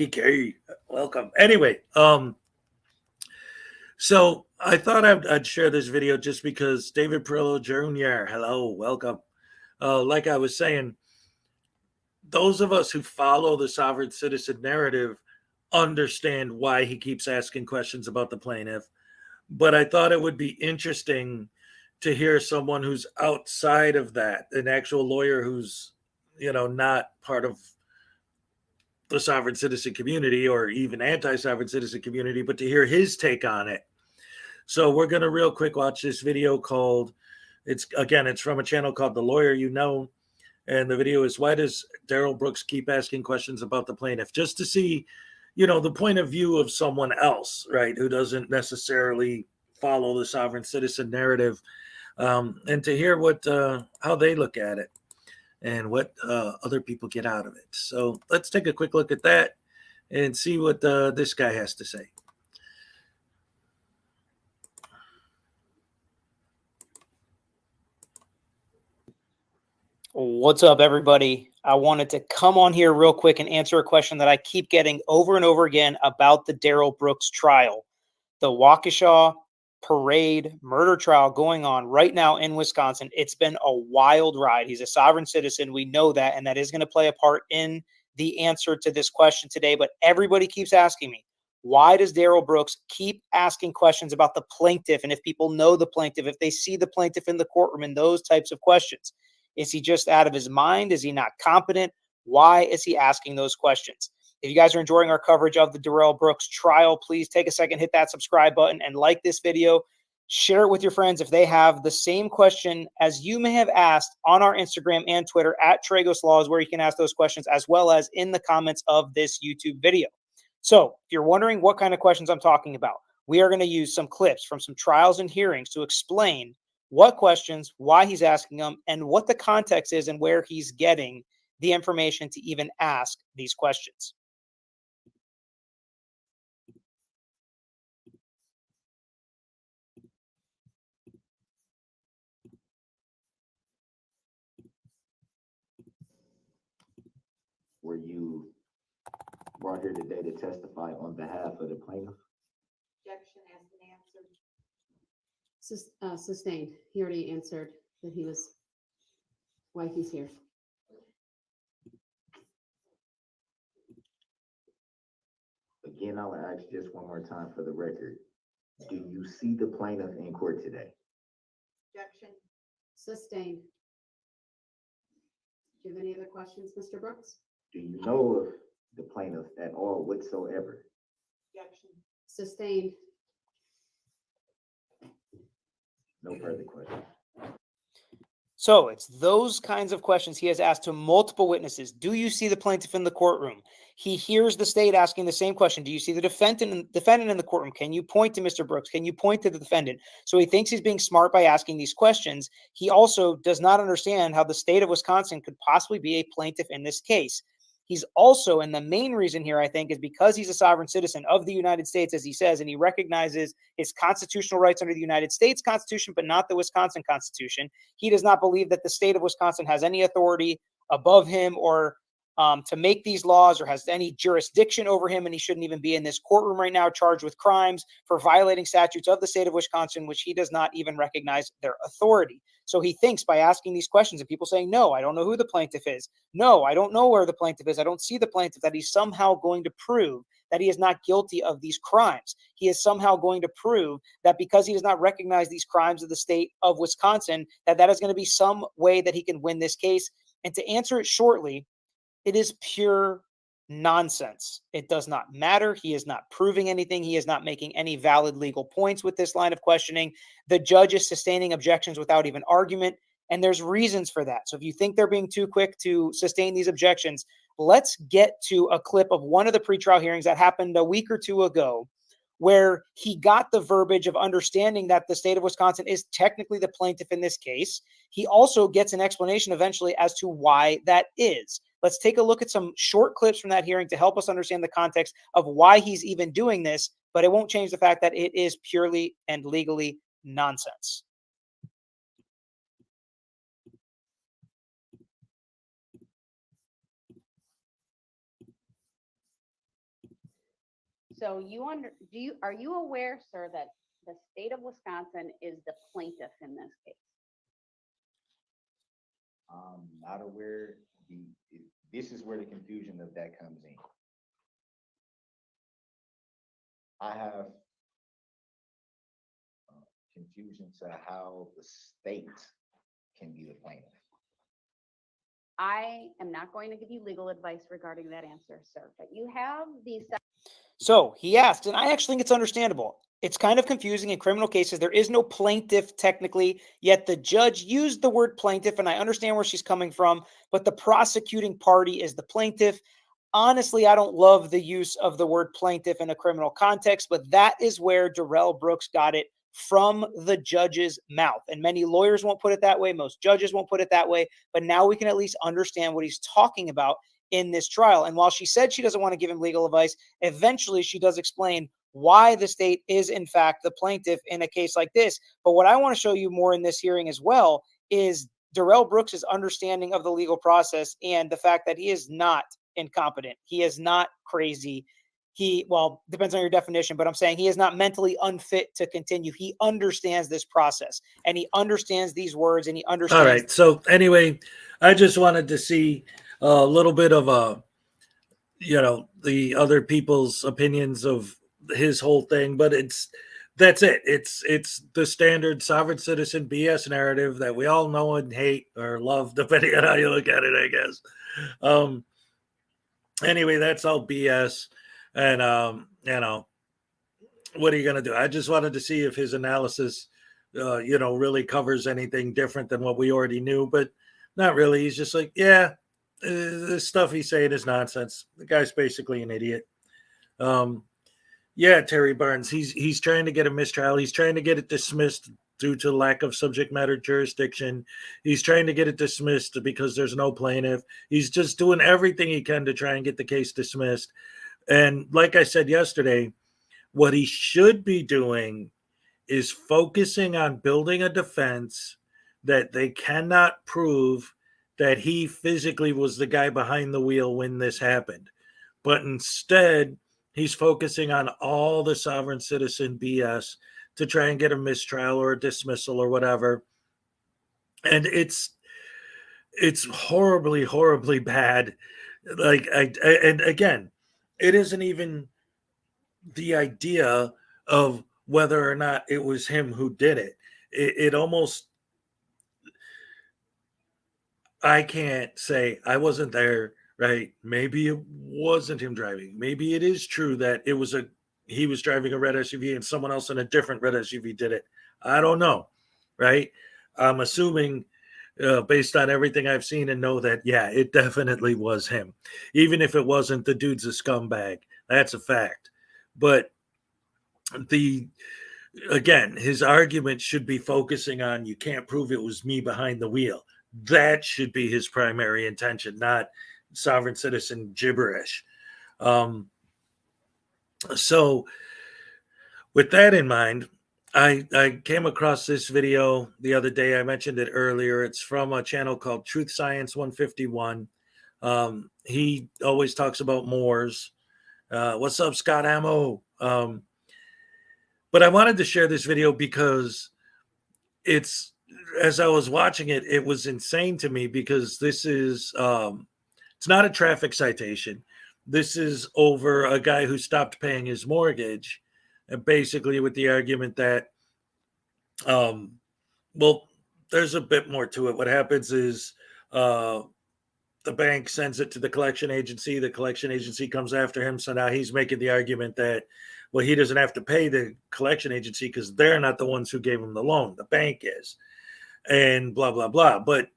K, welcome. Anyway, so I thought I'd share this video just because David Perillo Jr., hello, welcome. Like I was saying, those of us who follow the sovereign citizen narrative understand why he keeps asking questions about the plaintiff. But I thought it would be interesting to hear someone who's outside of that, an actual lawyer who's, not part of the sovereign citizen community or even anti-sovereign citizen community, but to hear his take on it. So we're going to real quick watch this video called, it's from a channel called The Lawyer You Know. And the video is, why does Daryl Brooks keep asking questions about the plaintiff? Just to see, the point of view of someone else, right, who doesn't necessarily follow the sovereign citizen narrative, and to hear how they look at it and what other people get out of it. So let's take a quick look at that and see what this guy has to say. What's up, everybody? I wanted to come on here real quick and answer a question that I keep getting over and over again about the Daryl Brooks trial. The Waukesha Parade murder trial going on right now in Wisconsin. It's been a wild ride. He's a sovereign citizen. We know that, and that is going to play a part in the answer to this question today. But everybody keeps asking me, why does Daryl Brooks keep asking questions about the plaintiff? And if people know the plaintiff, if they see the plaintiff in the courtroom, and those types of questions. Is he just out of his mind? Is he not competent? Why is he asking those questions? If you guys are enjoying our coverage of the Daryl Brooks trial, please take a second, hit that subscribe button, and like this video. Share it with your friends if they have the same question as you may have asked on our Instagram and Twitter at Tragos Laws, where you can ask those questions, as well as in the comments of this YouTube video. So if you're wondering what kind of questions I'm talking about, we are going to use some clips from some trials and hearings to explain what questions, why he's asking them, and what the context is and where he's getting the information to even ask these questions. Were you brought here today to testify on behalf of the plaintiff? Objection has been answered. Sustained. He already answered that he was, why he's here. Again, I'll ask just one more time for the record. Do you see the plaintiff in court today? Objection. Sustained. Do you have any other questions, Mr. Brooks? Do you know of the plaintiff at all whatsoever? Objection. Sustained. No further questions. So it's those kinds of questions he has asked to multiple witnesses. Do you see the plaintiff in the courtroom? He hears the state asking the same question. Do you see the defendant in the courtroom? Can you point to Mr. Brooks? Can you point to the defendant? So he thinks he's being smart by asking these questions. He also does not understand how the state of Wisconsin could possibly be a plaintiff in this case. He's also, and the main reason here, I think, is because he's a sovereign citizen of the United States, as he says, and he recognizes his constitutional rights under the United States Constitution, but not the Wisconsin Constitution. He does not believe that the state of Wisconsin has any authority above him or to make these laws or has any jurisdiction over him, and he shouldn't even be in this courtroom right now charged with crimes for violating statutes of the state of Wisconsin, which he does not even recognize their authority. So he thinks by asking these questions and people saying, no, I don't know who the plaintiff is. No, I don't know where the plaintiff is. I don't see the plaintiff, that he's somehow going to prove that he is not guilty of these crimes. He is somehow going to prove that because he does not recognize these crimes of the state of Wisconsin, that is going to be some way that he can win this case. And to answer it shortly, it is pure nonsense. It does not matter. He is not proving anything. He is not making any valid legal points with this line of questioning. The judge is sustaining objections without even argument, and there's reasons for that. So if you think they're being too quick to sustain these objections, let's get to a clip of one of the pretrial hearings that happened a week or two ago, where he got the verbiage of understanding that the state of Wisconsin is technically the plaintiff in this case. He also gets an explanation eventually as to why that is. Let's take a look at some short clips from that hearing to help us understand the context of why he's even doing this, but it won't change the fact that it is purely and legally nonsense. So are you aware, sir, that the state of Wisconsin is the plaintiff in this case? Not aware. This is where the confusion of that comes in. I have confusion to how the state can be the plaintiff. I am not going to give you legal advice regarding that answer, sir, but you have these. So he asked, and I actually think it's understandable. It's kind of confusing in criminal cases. There is no plaintiff technically, yet the judge used the word plaintiff, and I understand where she's coming from, but the prosecuting party is the plaintiff. Honestly, I don't love the use of the word plaintiff in a criminal context, but that is where Darrell Brooks got it from the judge's mouth. And many lawyers won't put it that way. Most judges won't put it that way. But now we can at least understand what he's talking about in this trial. And while she said she doesn't want to give him legal advice, eventually she does explain why the state is in fact the plaintiff in a case like this. But what I want to show you more in this hearing as well is Darrell Brooks's understanding of the legal process and the fact that he is not incompetent. He is not crazy. Well, depends on your definition, but I'm saying he is not mentally unfit to continue. He understands this process and he understands these words and he understands. All right. So anyway, I just wanted to see a little bit of the other people's opinions of his whole thing, but that's it. It's the standard sovereign citizen BS narrative that we all know and hate or love, depending on how you look at it, I guess. Anyway, that's all BS. And, what are you going to do? I just wanted to see if his analysis, really covers anything different than what we already knew, but not really. He's just like, yeah, this stuff he's saying is nonsense. The guy's basically an idiot. Yeah, Terry Barnes, he's trying to get a mistrial. He's trying to get it dismissed due to lack of subject matter jurisdiction. He's trying to get it dismissed because there's no plaintiff. He's just doing everything he can to try and get the case dismissed. And like I said yesterday, what he should be doing is focusing on building a defense that they cannot prove that he physically was the guy behind the wheel when this happened. But instead, he's focusing on all the sovereign citizen BS to try and get a mistrial or a dismissal or whatever. And it's horribly, horribly bad. And again, it isn't even the idea of whether or not it was him who did it. It almost, I can't say I wasn't there, right? Maybe it wasn't him driving. Maybe it is true that it was a he was driving a red SUV and someone else in a different red SUV did it. I don't know, right? I'm assuming based on everything I've seen and know that, yeah, it definitely was him. Even if it wasn't, the dude's a scumbag. That's a fact. But again, his argument should be focusing on you can't prove it was me behind the wheel. That should be his primary intention, not sovereign citizen gibberish. So with that in mind, I came across this video the other day. I mentioned it earlier. It's from a channel called Truth Science 151. He always talks about Moors. What's up, Scott Ammo? But I wanted to share this video because it's, as I was watching it, it was insane to me because this is, it's not a traffic citation. This is over a guy who stopped paying his mortgage, and basically with the argument that, well, there's a bit more to it. What happens is the bank sends it to the collection agency. The collection agency comes after him. So now he's making the argument that, well, he doesn't have to pay the collection agency because they're not the ones who gave him the loan. The bank is, and blah, blah, blah. But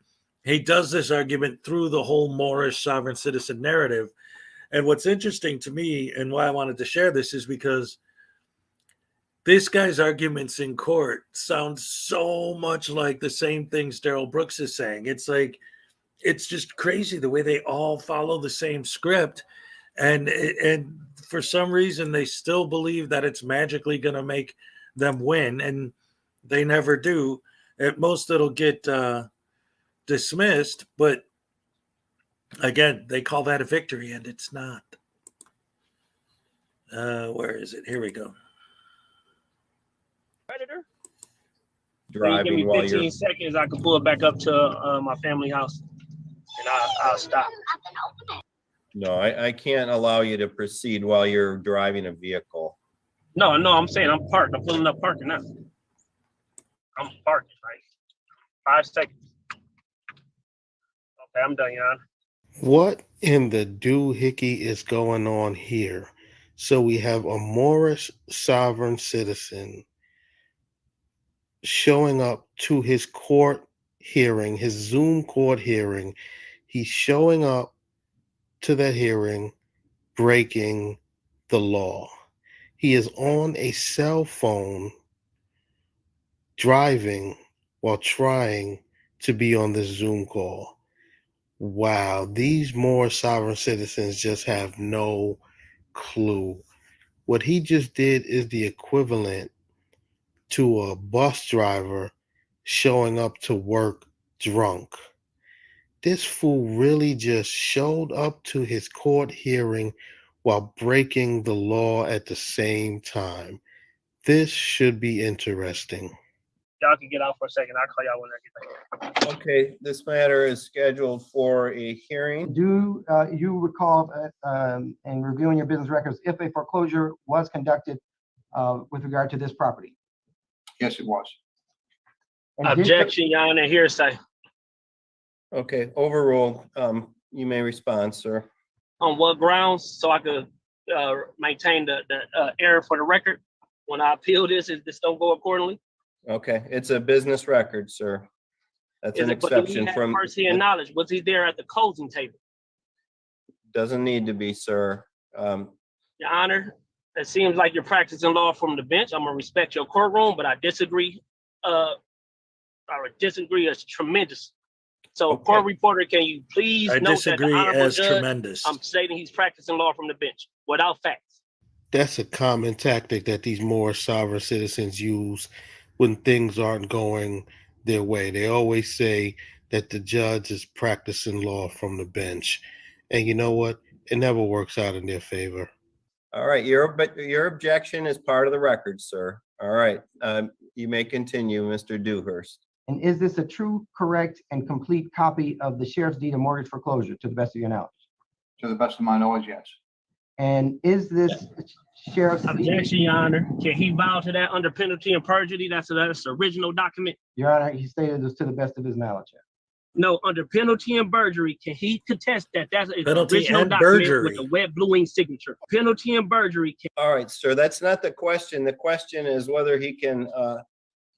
he does this argument through the whole Moorish sovereign citizen narrative. And what's interesting to me and why I wanted to share this is because this guy's arguments in court sound so much like the same things Darrell Brooks is saying. It's like, it's just crazy the way they all follow the same script. And for some reason, they still believe that it's magically going to make them win. And they never do. At most, it'll get dismissed. But again, they call that a victory, and it's not. Where is it? Here we go. Predator. Driving Give me while 15 you're seconds. I can pull it back up to my family house, and I'll stop. no, I can't allow you to proceed while you're driving a vehicle. No, I'm saying I'm parked. I'm pulling up parking now. I'm parking, right? 5 seconds. Okay, I'm done, Jan. What in the doohickey is going on here? So we have a Moorish sovereign citizen showing up to his court hearing, his Zoom court hearing. He's showing up to the hearing, breaking the law. He is on a cell phone driving while trying to be on this Zoom call. Wow, these more sovereign citizens just have no clue. What he just did is the equivalent to a bus driver showing up to work drunk. This fool really just showed up to his court hearing while breaking the law at the same time. This should be interesting. Y'all can get out for a second. I'll call y'all when I get back. Okay, this matter is scheduled for a hearing. Do you recall in reviewing your business records if a foreclosure was conducted with regard to this property? Yes, it was. Objection, Your Honor, hearsay. Okay, overruled. You may respond, sir. On what grounds? So I could maintain the error for the record when I appeal this, if this don't go accordingly. Okay, it's a business record, sir. That's an exception from first-hand knowledge. Was he there at the closing table? Doesn't need to be, sir. Your Honor, it seems like you're practicing law from the bench. I'm gonna respect your courtroom, but I disagree. I would disagree as tremendous. So, Okay. court reporter, can you please I note disagree that the honorable as judge, tremendous. I'm stating he's practicing law from the bench without facts. That's a common tactic that these more sovereign citizens use when things aren't going their way. They always say that the judge is practicing law from the bench. And you know what? It never works out in their favor. All right, your objection is part of the record, sir. All right, you may continue, Mr. Dewhurst. And is this a true, correct, and complete copy of the sheriff's deed of mortgage foreclosure, to the best of your knowledge? To the best of my knowledge, yes. And is this sheriff's Objection, Your Honor. Can he vow to that under penalty of perjury? That's the original document. Your Honor, he stated this to the best of his knowledge. No, under penalty and perjury, can he contest that that's a Penalty original and document perjury. with a wet blue ink signature? Penalty and perjury. All right, sir, that's not the question. The question is whether he can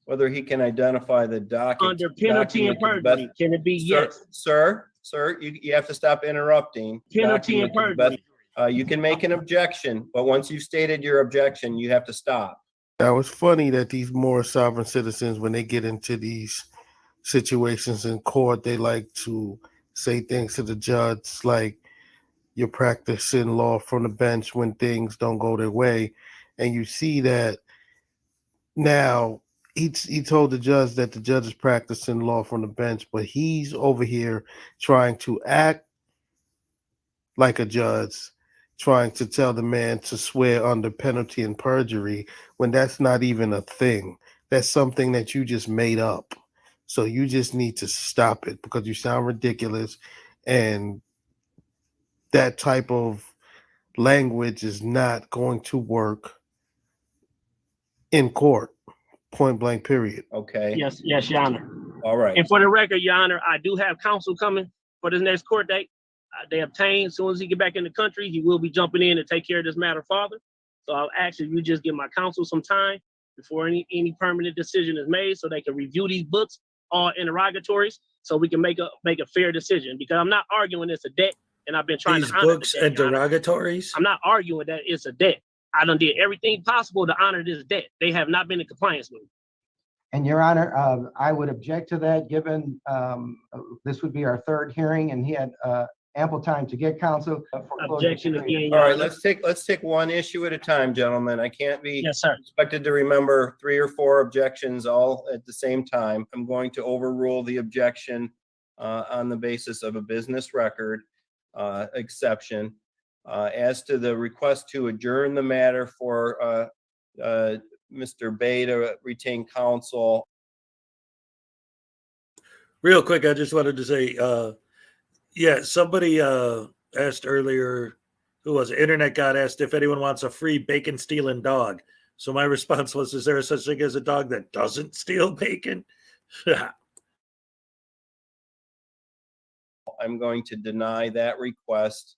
identify the document. Under penalty and perjury, can it be yes? Sir, you have to stop interrupting. Penalty and Document to the perjury. best- You can make an objection, but once you've stated your objection, you have to stop. Now it's funny that these more sovereign citizens, when they get into these situations in court, they like to say things to the judge like, you're practicing law from the bench when things don't go their way. And you see that now he told the judge that the judge is practicing law from the bench, but he's over here trying to act like a judge, trying to tell the man to swear under penalty and perjury when that's not even a thing. That's something that you just made up. So you just need to stop it because you sound ridiculous, and that type of language is not going to work in court, point blank, period. Okay. Yes, Your Honor. All right. And for the record, Your Honor, I do have counsel coming for this next court date. They obtained, as soon as he get back in the country, he will be jumping in to take care of this matter further. So I'll actually, you just give my counsel some time before any permanent decision is made so they can review these books, all interrogatories, so we can make a fair decision. Because I'm not arguing it's a debt, and I've been trying These to honor books the debt, and Your Honor. derogatories. I'm not arguing that it's a debt. I done did everything possible to honor this debt. They have not been in compliance with it. And Your Honor, I would object to that, given this would be our third hearing, and he had ample time to get counsel. Objection again, All Your right, Honor. let's take one issue at a time, gentlemen. I can't be Yes, sir. expected to remember 3 or 4 objections all at the same time. I'm going to overrule the objection on the basis of a business record exception. As to the request to adjourn the matter for Mr. Bay to retain counsel. Real quick, I just wanted to say, yeah, somebody asked earlier, who was it? Internet God asked if anyone wants a free bacon stealing dog. So my response was, is there a such thing as a dog that doesn't steal bacon? I'm going to deny that request.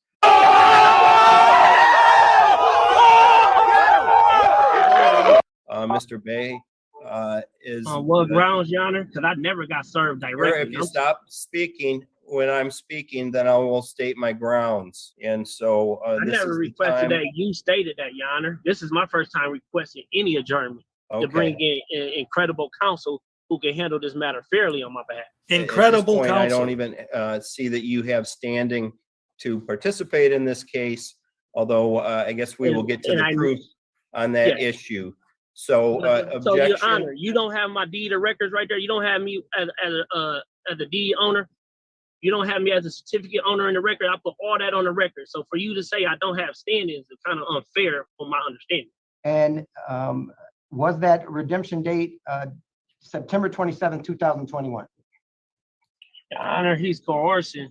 Mr. Bay is. On what grounds, Your Honor? Because I never got served directly. If you stop speaking when I'm speaking, then I will state my grounds. And so I this never is the requested time. that. You stated that, Your Honor. This is my first time requesting any adjournment to bring in incredible counsel who can handle this matter fairly on my behalf. Incredible At this point, I counsel. don't even see that you have standing to participate in this case, although I guess we will get to the proof on that issue. So So, Your objection. Honor, you don't have my deed of records right there. You don't have me as a deed owner. You don't have me as a certificate owner in the record. I put all that on the record. So for you to say I don't have standing is kind of unfair from my understanding. And was that redemption date September 27, 2021? Your Honor, he's coercing.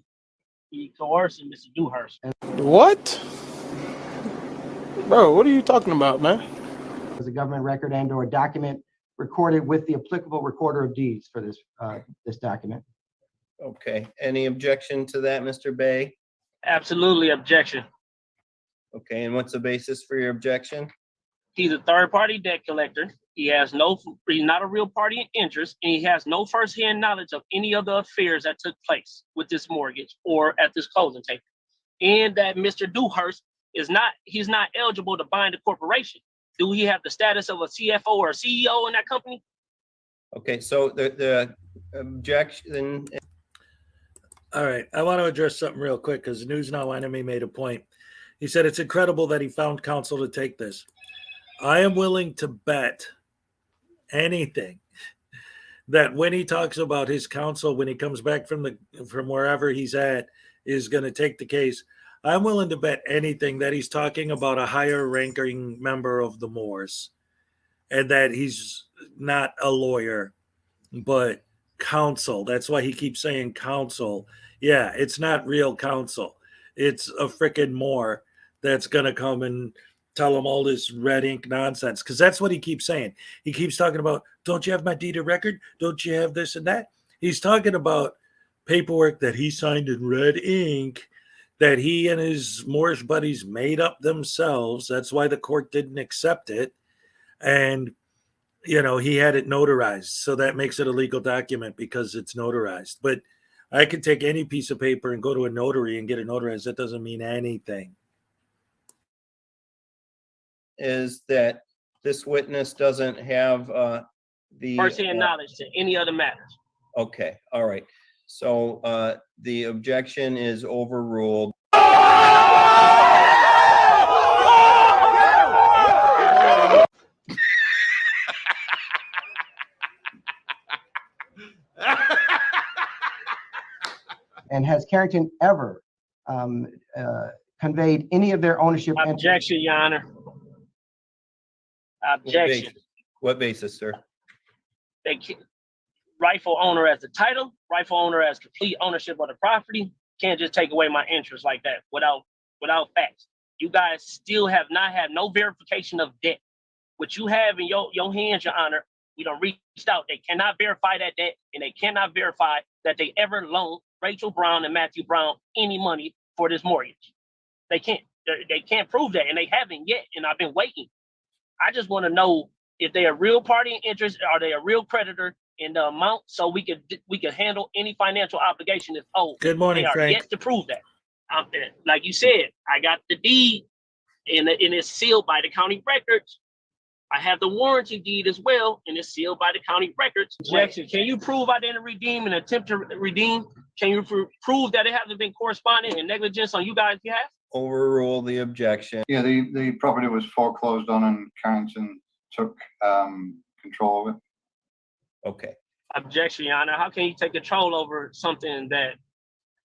He's coercing Mr. Dewhurst. What? Bro, what are you talking about, man? As a government record and or document recorded with the applicable recorder of deeds for this this document. Okay. Any objection to that, Mr. Bay? Absolutely objection. Okay. And what's the basis for your objection? He's a third-party debt collector. He's not a real party in interest, and he has no firsthand knowledge of any of the affairs that took place with this mortgage or at this closing table. And that Mr. Dewhurst he's not eligible to bind a corporation. Do he have the status of a CFO or a CEO in that company? Okay, so the objection. All right, I want to address something real quick because News Now Enemy made a point. He said it's incredible that he found counsel to take this. I am willing to bet anything that when he talks about his counsel, when he comes back from wherever he's at, is going to take the case. I'm willing to bet anything that he's talking about a higher ranking member of the Moors and that he's not a lawyer, but counsel. That's why he keeps saying counsel. Yeah, it's not real counsel. It's a freaking Moor that's going to come and tell him all this red ink nonsense, because that's what he keeps saying. He keeps talking about, don't you have my deed of record? Don't you have this and that? He's talking about paperwork that he signed in red ink that he and his Moorish buddies made up themselves. That's why the court didn't accept it. And, you know, he had it notarized. So that makes it a legal document because it's notarized. But I could take any piece of paper and go to a notary and get it notarized. That doesn't mean anything. Is that this witness doesn't have the First-hand knowledge to any other matters. Okay, all right. So the objection is overruled. And has Carrington ever conveyed any of their ownership interest? Objection, Your Honor. Objection. What basis, sir? They rightful owner as the title, rightful owner as complete ownership of the property. Can't just take away my interest like that without facts. You guys still have not had no verification of debt. What you have in your hands, Your Honor, we done reached out. They cannot verify that debt, and they cannot verify that they ever loaned Rachel Brown and Matthew Brown any money for this mortgage. They can't. They can't prove that, and they haven't yet. And I've been waiting. I just want to know if they're a real party in interest, are they a real creditor in the amount, so we could handle any financial obligation if owed. Good morning, they are Frank. yet to prove that. Like you said, I got the deed, and it's sealed by the county records. I have the warranty deed as well, and it's sealed by the county records. Objection. Can you prove I didn't redeem and attempt to redeem? Can you prove that it hasn't been corresponding and negligence on you guys' behalf? Overrule the objection. Yeah, the property was foreclosed on and Carrington took control of it. Okay. Objection, Your Honor. How can you take control over something that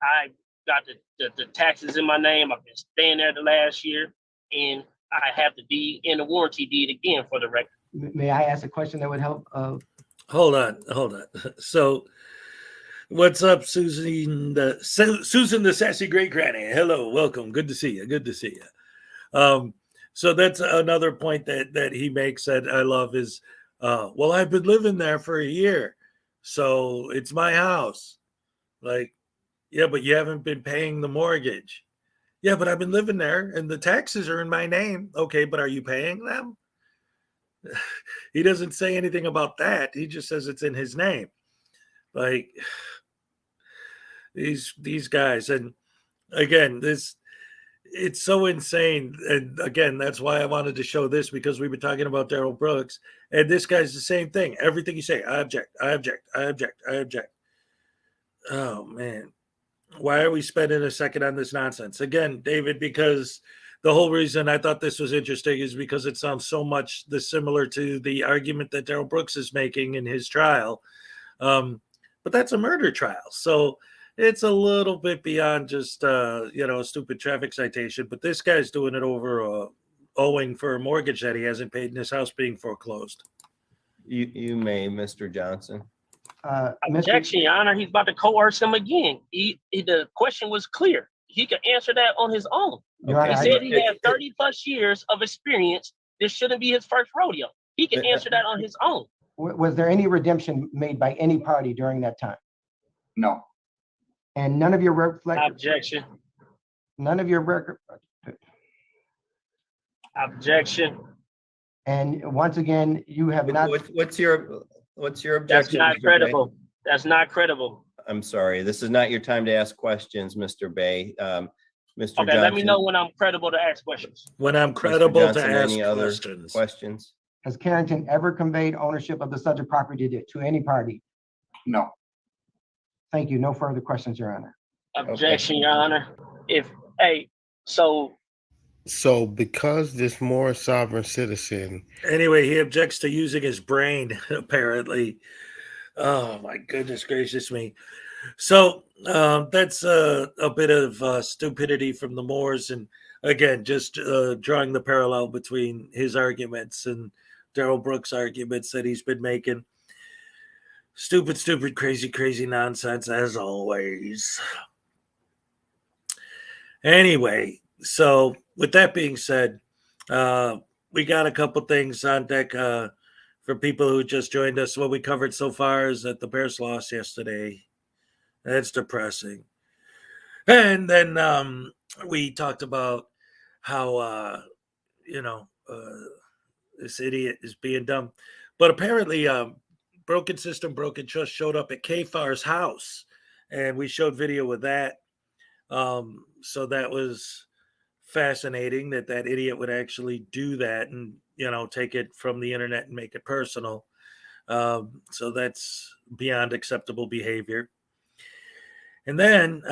I got the taxes in my name? I've been staying there the last year, and I have the deed and the warranty deed again for the record. May I ask a question that would help? Hold on. So, what's up, Susan? Susan, the sassy great granny. Hello, welcome. Good to see you. So that's another point that he makes that I love is, well, I've been living there for a year, so it's my house. Like, yeah, but you haven't been paying the mortgage. Yeah, but I've been living there and the taxes are in my name. Okay, but are you paying them? He doesn't say anything about that. He just says it's in his name. Like, these guys. And again, it's so insane. And again, that's why I wanted to show this, because we've been talking about Daryl Brooks, and this guy's the same thing. Everything you say, I object. Oh man, why are we spending a second on this nonsense again, David? Because the whole reason I thought this was interesting is because it sounds so much similar to the argument that Daryl Brooks is making in his trial. But that's a murder trial, so it's a little bit beyond just a stupid traffic citation. But this guy's doing it over owing for a mortgage that he hasn't paid, and his house being foreclosed. You may, Mr. Johnson. Objection, Your Honor. He's about to coerce him again. The question was clear. He could answer that on his own. Okay. He said he had 30 plus years of experience. This shouldn't be his first rodeo. He can answer that on his own. Was there any redemption made by any party during that time? No. And none of your reflect. Objection. None of your record. Objection. And once again, you have not. What's your objection? That's not Mr. credible. Bay? That's not credible. I'm sorry. This is not your time to ask questions, Mr. Bay. Mr. Okay, Johnson, let me know when I'm credible to ask questions. When I'm credible Mr. Johnson, to ask any other questions. questions? Has Carrington ever conveyed ownership of the subject property to any party? No. Thank you. No further questions, Your Honor. Objection, Your Honor. So because this more sovereign citizen. Anyway, he objects to using his brain, apparently. Oh, my goodness gracious me. So that's a bit of stupidity from the Moors. And again, just drawing the parallel between his arguments and Daryl Brooks' arguments that he's been making. Stupid, crazy nonsense, as always. Anyway, so with that being said, we got a couple things on deck for people who just joined us. What we covered so far is that the Bears lost yesterday. That's depressing. And then we talked about how this idiot is being dumb. But apparently, Broken System, Broken Trust showed up at K-Far's house, and we showed video of that. So that was fascinating that idiot would actually do that and, take it from the internet and make it personal. So that's beyond acceptable behavior. And then,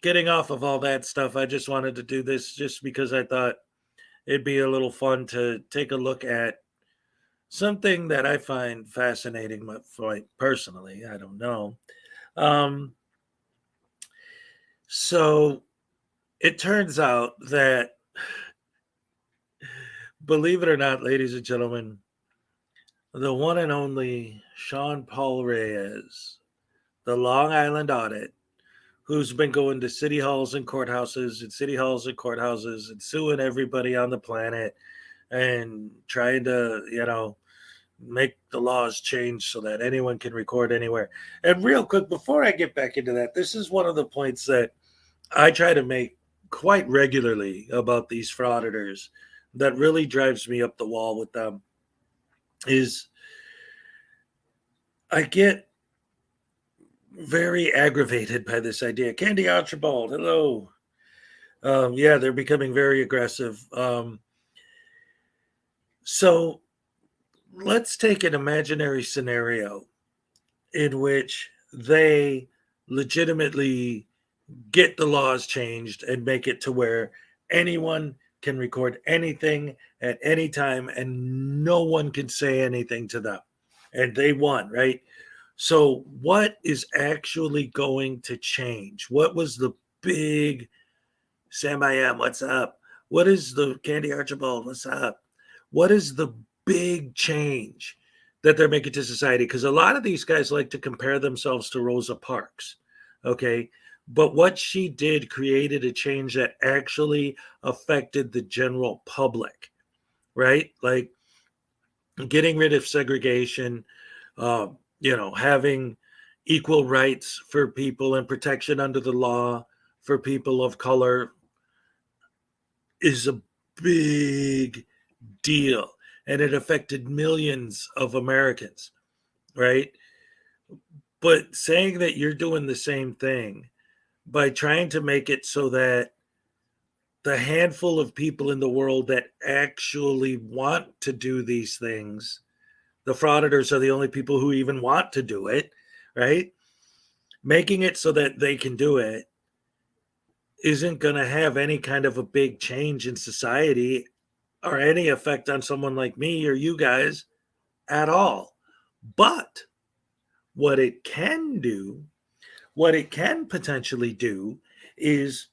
getting off of all that stuff, I just wanted to do this just because I thought it'd be a little fun to take a look at something that I find fascinating, personally. I don't know. So it turns out that, believe it or not, ladies and gentlemen, the one and only Sean Paul Reyes, the Long Island audit, who's been going to city halls and courthouses and suing everybody on the planet and trying to, make the laws change so that anyone can record anywhere. And real quick, before I get back into that, this is one of the points that I try to make quite regularly about these frauditors that really drives me up the wall with them is I get very aggravated by this idea. Candy Archibald, hello. Yeah, they're becoming very aggressive. So let's take an imaginary scenario in which they legitimately get the laws changed and make it to where anyone can record anything at any time and no one can say anything to them. And they won, right? So what is actually going to change? What was the big Sam I am, what's up? What is the Candy Archibald, what's up? What is the big change that they're making to society? Because a lot of these guys like to compare themselves to Rosa Parks, okay? But what she did created a change that actually affected the general public, right? Like getting rid of segregation, having equal rights for people and protection under the law for people of color is a big deal. And it affected millions of Americans, right? But saying that you're doing the same thing by trying to make it so that the handful of people in the world that actually want to do these things, the frauditors are the only people who even want to do it, right? Making it so that they can do it isn't going to have any kind of a big change in society or any effect on someone like me or you guys at all. But what it can potentially do is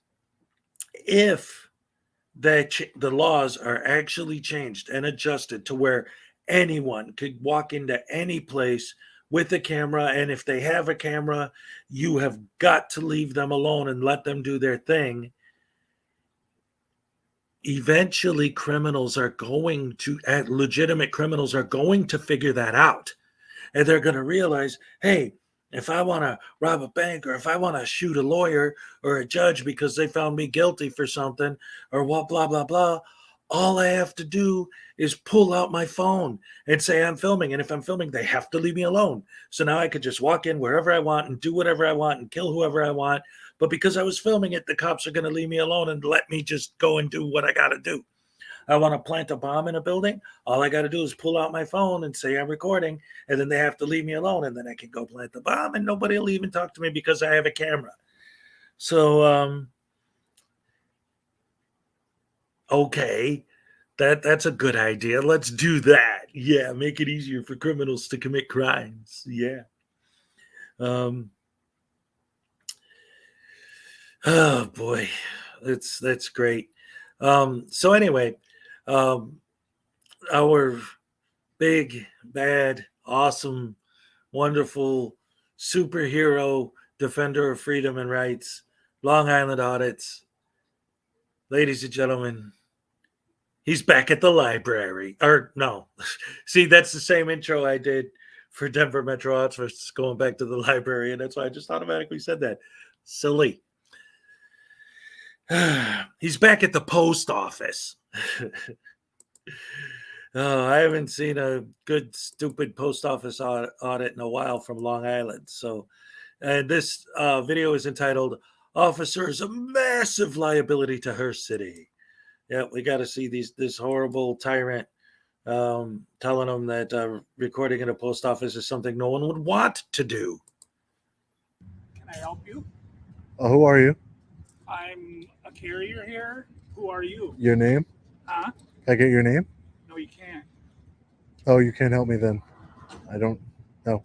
if the laws are actually changed and adjusted to where anyone could walk into any place with a camera, and if they have a camera, you have got to leave them alone and let them do their thing. Eventually legitimate criminals are going to figure that out, and they're going to realize, hey, if I want to rob a bank or if I want to shoot a lawyer or a judge because they found me guilty for something or what, blah, blah, blah, all I have to do is pull out my phone and say I'm filming. And if I'm filming, they have to leave me alone. So now I could just walk in wherever I want and do whatever I want and kill whoever I want. But because I was filming it, the cops are going to leave me alone and let me just go and do what I got to do. I want to plant a bomb in a building. All I got to do is pull out my phone and say I'm recording, and then they have to leave me alone, and then I can go plant the bomb, and nobody will even talk to me because I have a camera. So, okay, that's a good idea. Let's do that. Yeah, make it easier for criminals to commit crimes. Yeah. Oh boy, that's great. So anyway, our big, bad, awesome, wonderful superhero defender of freedom and rights, Long Island audits. Ladies and gentlemen, he's back at the library. Or no, see, that's the same intro I did for Denver Metro Arts versus going back to the library, and that's why I just automatically said that. Silly. He's back at the post office. Oh, I haven't seen a good, stupid post office audit in a while from Long Island. So, and this video is entitled "Officer is a Massive Liability to Her City." Yeah, we got to see this horrible tyrant telling them that recording in a post office is something no one would want to do. Can I help you? Who are you? I'm a carrier here. Who are you? Your name? Huh? Can I get your name? No, you can't. Oh, you can't help me then. I don't know.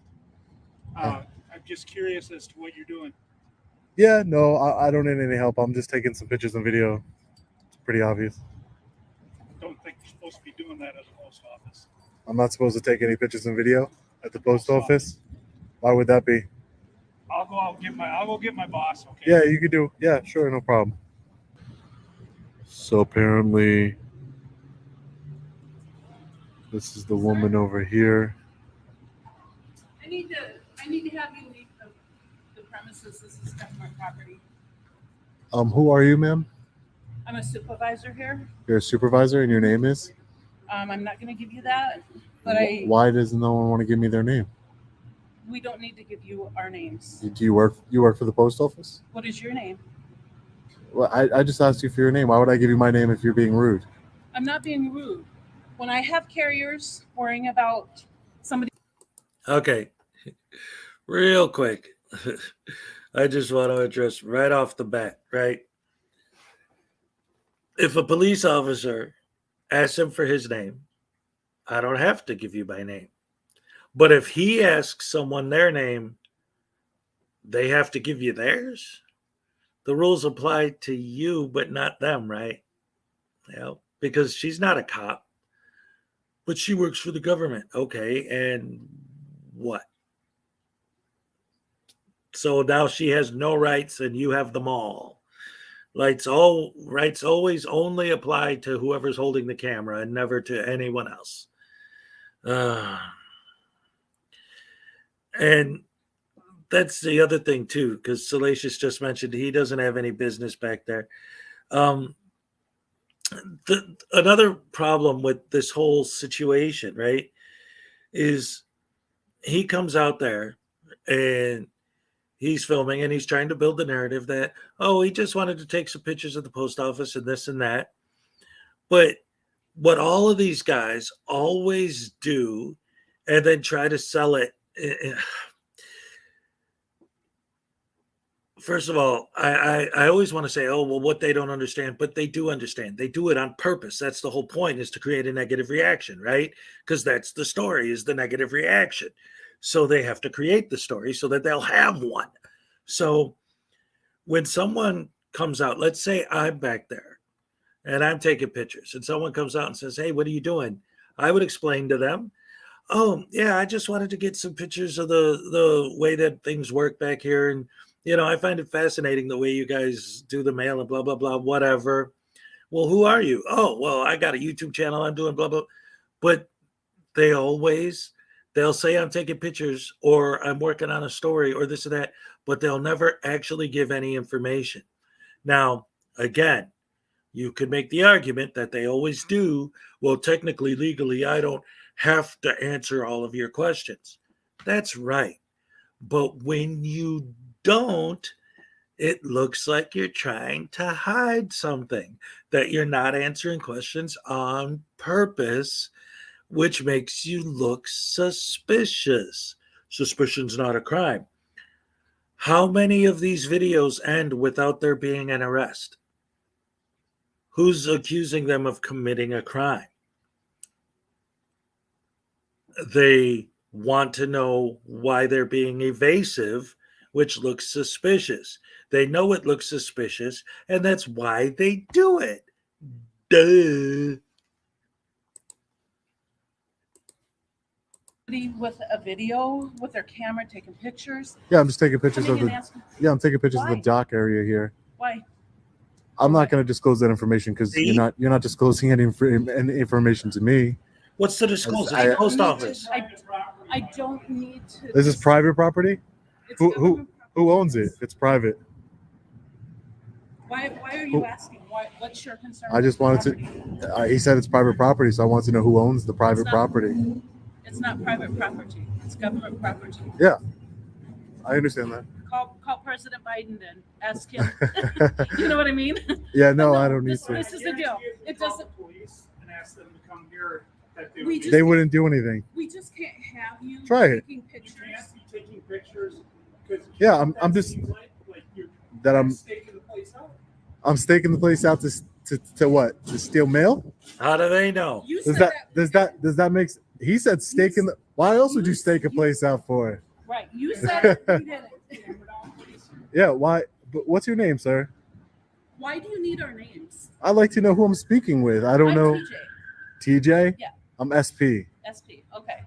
I'm just curious as to what you're doing. Yeah, no, I don't need any help. I'm just taking some pictures and video. It's pretty obvious. Don't think you're supposed to be doing that at the post office. I'm not supposed to take any pictures and video at the post office. Why would that be? I'll go get my boss. Okay. Yeah, you could do. Yeah, sure, no problem. So apparently, this is the woman over here. I need to have you leave the premises. This is government property. Who are you, ma'am? I'm a supervisor here. You're a supervisor, and your name is? I'm not going to give you that, but Why does no one want to give me their name? we don't need to give you our names. Do you work for the post office? What is your name? Well, I just asked you for your name. Why would I give you my name if you're being rude? I'm not being rude. When I have carriers worrying about somebody. Okay, real quick. I just want to address right off the bat, right? If a police officer asks him for his name, I don't have to give you my name. But if he asks someone their name, they have to give you theirs. The rules apply to you, but not them, right? Because she's not a cop, but she works for the government. Okay, and what? So now she has no rights and you have them all. Rights always only apply to whoever's holding the camera and never to anyone else. And that's the other thing too, because Salacious just mentioned he doesn't have any business back there. Another problem with this whole situation, right, is he comes out there and he's filming and he's trying to build the narrative that, oh, he just wanted to take some pictures of the post office and this and that. But what all of these guys always do and then try to sell it. First of all, I always want to say, oh, well, what they don't understand, but they do understand. They do it on purpose. That's the whole point, is to create a negative reaction, right? Because that's the story, is the negative reaction. So they have to create the story so that they'll have one. So when someone comes out, let's say I'm back there and I'm taking pictures and someone comes out and says, hey, what are you doing? I would explain to them, oh, yeah, I just wanted to get some pictures of the way that things work back here. And, you know, I find it fascinating the way you guys do the mail and blah, blah, blah, whatever. Well, who are you? Oh, well, I got a YouTube channel. I'm doing blah, blah. But they'll say I'm taking pictures or I'm working on a story or this or that, but they'll never actually give any information. Now, again, you could make the argument that they always do. Well, technically, legally, I don't have to answer all of your questions. That's right. But when you don't, it looks like you're trying to hide something, that you're not answering questions on purpose, which makes you look suspicious. Suspicion's not a crime. How many of these videos end without there being an arrest? Who's accusing them of committing a crime? They want to know why they're being evasive, which looks suspicious. They know it looks suspicious, and that's why they do it. Duh. With a video with their camera taking pictures. Yeah, I'm just taking pictures of Coming the. and asking- Yeah, I'm taking pictures of Why? the dock area here. Why? I'm not going to disclose that information because See? you're not disclosing any information to me. What's to disclose? I- It's the post office. I don't need to. This is private property? It's Who government who owns it? It's private. Why are Who- you asking? What's your concern? I just with the wanted property? to. He said it's private property, so I want to know who owns the private not- property. It's not private property. It's government property. Yeah, I understand that. Call President Biden then. Ask him. You know what I mean? Yeah, no, I don't need This, to. this is the deal. It doesn't. Police and ask them to come here. That they We would- just They wouldn't do anything. We just can't have you Try it. taking pictures. You can't be taking pictures. 'Cause Yeah, I'm that just seems like you're that I'm staking the place out. I'm staking the place out to what? To steal mail? How do they know? You Does said does that make he said staking the why else would you stake a place out for? right. You said it. You did it. Yeah, why but what's your name, sir? Why do you need our names? I'd like to know who I'm speaking with. I don't I'm know. TJ. TJ? Yeah. I'm SP. SP. Okay.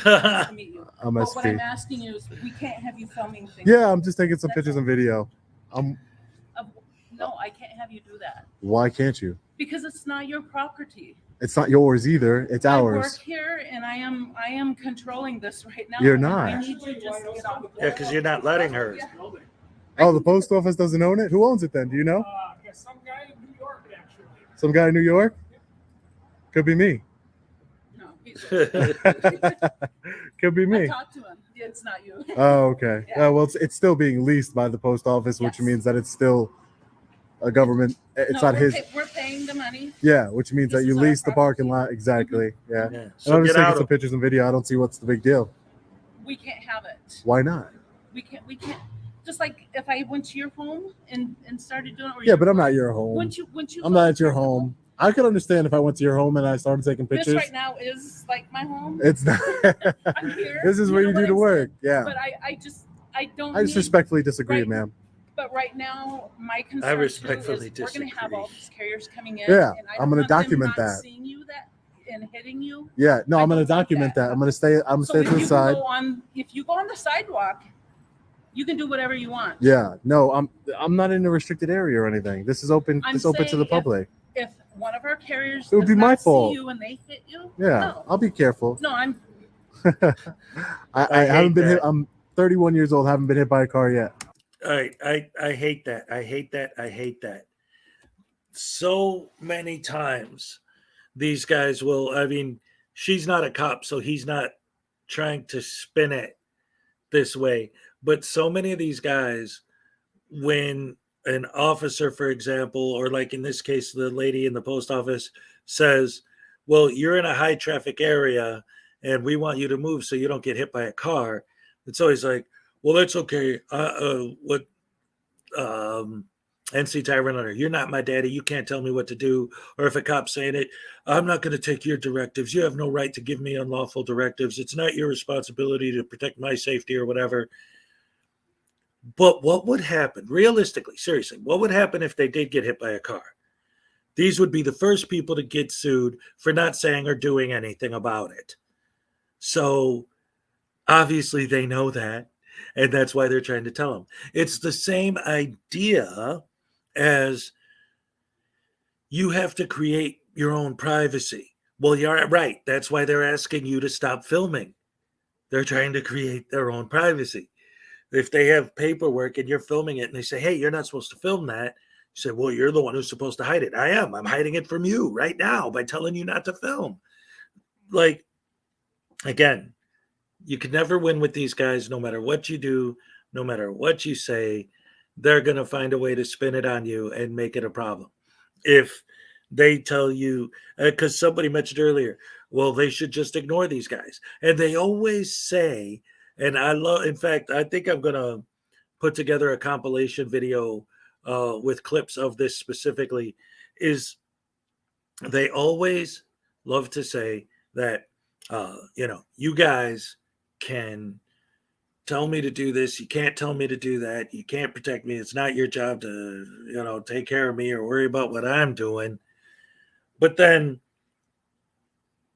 Nice to meet you. I'm But SP. what I'm asking you is, we can't have you filming things. Yeah, I'm just taking some That's pictures and video. No, I can't have you do that Why can't you? because it's not your property. It's not yours either. It's I work ours. here and I am controlling this right now. You're and not. I need you just to get off. Yeah, because you're not letting her. Oh, the post office doesn't own it? Who owns it then? Do you know? Some guy in New York, actually. Some guy in New York? Could be me. No, Could be I me. talked to him. It's not you. Oh, okay. Yeah. Well, it's still being leased by the post office, which means that it's still a government. It's No, not his. We're paying the money. Yeah, which means This that you is our lease the parking lot. Exactly. Yeah. Yeah. And So I'm get just out taking some of. pictures and video. I don't see what's the big deal. We can't have it. Why not? We can't. Just like if I went to your home and started doing it. or Yeah, your but I'm not home, your home. Wouldn't you I'm not at your home. I could understand if I went to your home and I started taking This pictures. right now is like my home. It's not. I'm here. This is where know you what do the I'm work. saying? Yeah. But I don't. I just need- respectfully disagree, right- ma'am. But right now, my concern too respectfully is we're going to have all these carriers coming in. Yeah, and I I'm don't gonna want them document not that. Seeing you that and hitting you. Yeah. No, I'm gonna don't want document that. I'm gonna So stay if to the you can side. go on, if you go on the sidewalk, you can do whatever you want. Yeah. No, I'm not in a restricted area or anything. This is open. I'm It's open to the saying public. If one of our carriers It would does be my not fault. see you and they hit you, Yeah. no. I'll be careful. No, I'm I I haven't hate been hit. that. I'm 31 years old. Haven't been hit by a car yet. All right, I hate that. I hate that. I hate that. So many times these guys will, I mean, she's not a cop, so he's not trying to spin it this way. But so many of these guys, when an officer, for example, or like in this case, the lady in the post office says, well, you're in a high traffic area and we want you to move so you don't get hit by a car. It's always like, well, that's okay. What NC Tyrant Hunter, you're not my daddy. You can't tell me what to do. Or if a cop's saying it, I'm not going to take your directives. You have no right to give me unlawful directives. It's not your responsibility to protect my safety or whatever. But what would happen, realistically, seriously, what would happen if they did get hit by a car? These would be the first people to get sued for not saying or doing anything about it. So obviously they know that, and that's why they're trying to tell them. It's the same idea as you have to create your own privacy. Well, you're right. That's why they're asking you to stop filming. They're trying to create their own privacy. If they have paperwork and you're filming it and they say, hey, you're not supposed to film that, you say, well, you're the one who's supposed to hide it. I am. I'm hiding it from you right now by telling you not to film. Like, again, you can never win with these guys, no matter what you do, no matter what you say. They're going to find a way to spin it on you and make it a problem. If they tell you, because somebody mentioned earlier, well, they should just ignore these guys. And they always say, and I love, in fact, I think I'm going to put together a compilation video with clips of this specifically, is they always love to say that, you guys can tell me to do this. You can't tell me to do that. You can't protect me. It's not your job to, take care of me or worry about what I'm doing. But then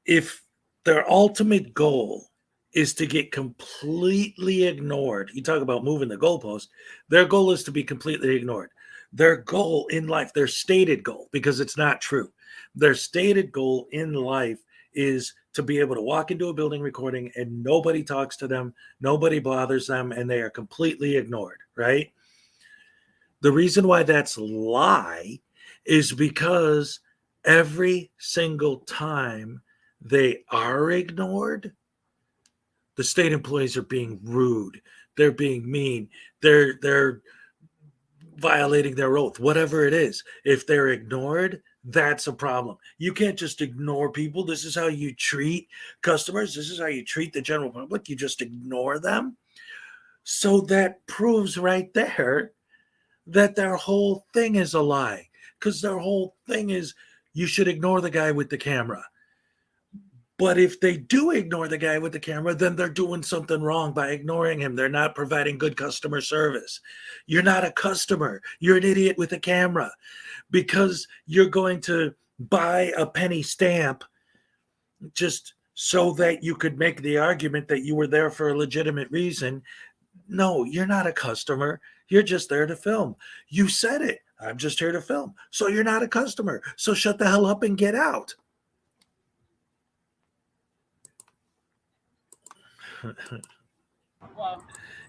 if their ultimate goal is to get completely ignored, you talk about moving the goalpost, their goal is to be completely ignored. Their goal in life, their stated goal, because it's not true, their stated goal in life is to be able to walk into a building recording and nobody talks to them, nobody bothers them, and they are completely ignored, right? The reason why that's a lie is because every single time they are ignored, the state employees are being rude, they're being mean, they're violating their oath, whatever it is. If they're ignored, that's a problem. You can't just ignore people. This is how you treat customers. This is how you treat the general public. You just ignore them. So that proves right there that their whole thing is a lie, because their whole thing is you should ignore the guy with the camera. But if they do ignore the guy with the camera, then they're doing something wrong by ignoring him. They're not providing good customer service. You're not a customer. You're an idiot with a camera, because you're going to buy a penny stamp just so that you could make the argument that you were there for a legitimate reason. No, you're not a customer. You're just there to film. You said it. I'm just here to film. So you're not a customer. So shut the hell up and get out. Well,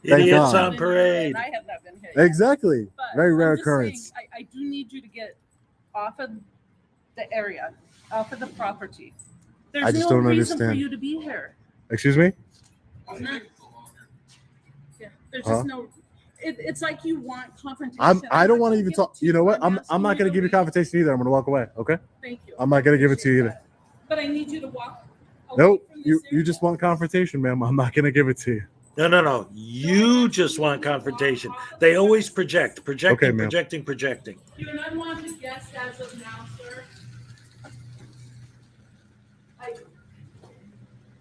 Idiots I've on been parade. hit, and I have not been hit. Exactly. But Very I'm rare just saying, occurrence. I do need you to get off of the area, off of the property. There's I just no don't reason for understand. you to be here. Excuse me? None. Yeah, there's Huh? just no. It's like you want confrontation. I don't want to gonna even give talk. it to You know what? I'm I'm asking not you going to to give you leave. confrontation either. I'm going to walk away. Okay? Thank you. I'm not going to give it to you either. But I need you to walk. Nope. You just want confrontation, ma'am. I'm not going to give it to you. No. You just want confrontation. They always project, Okay, ma'am. projecting. You're an unwanted guest as of now, sir.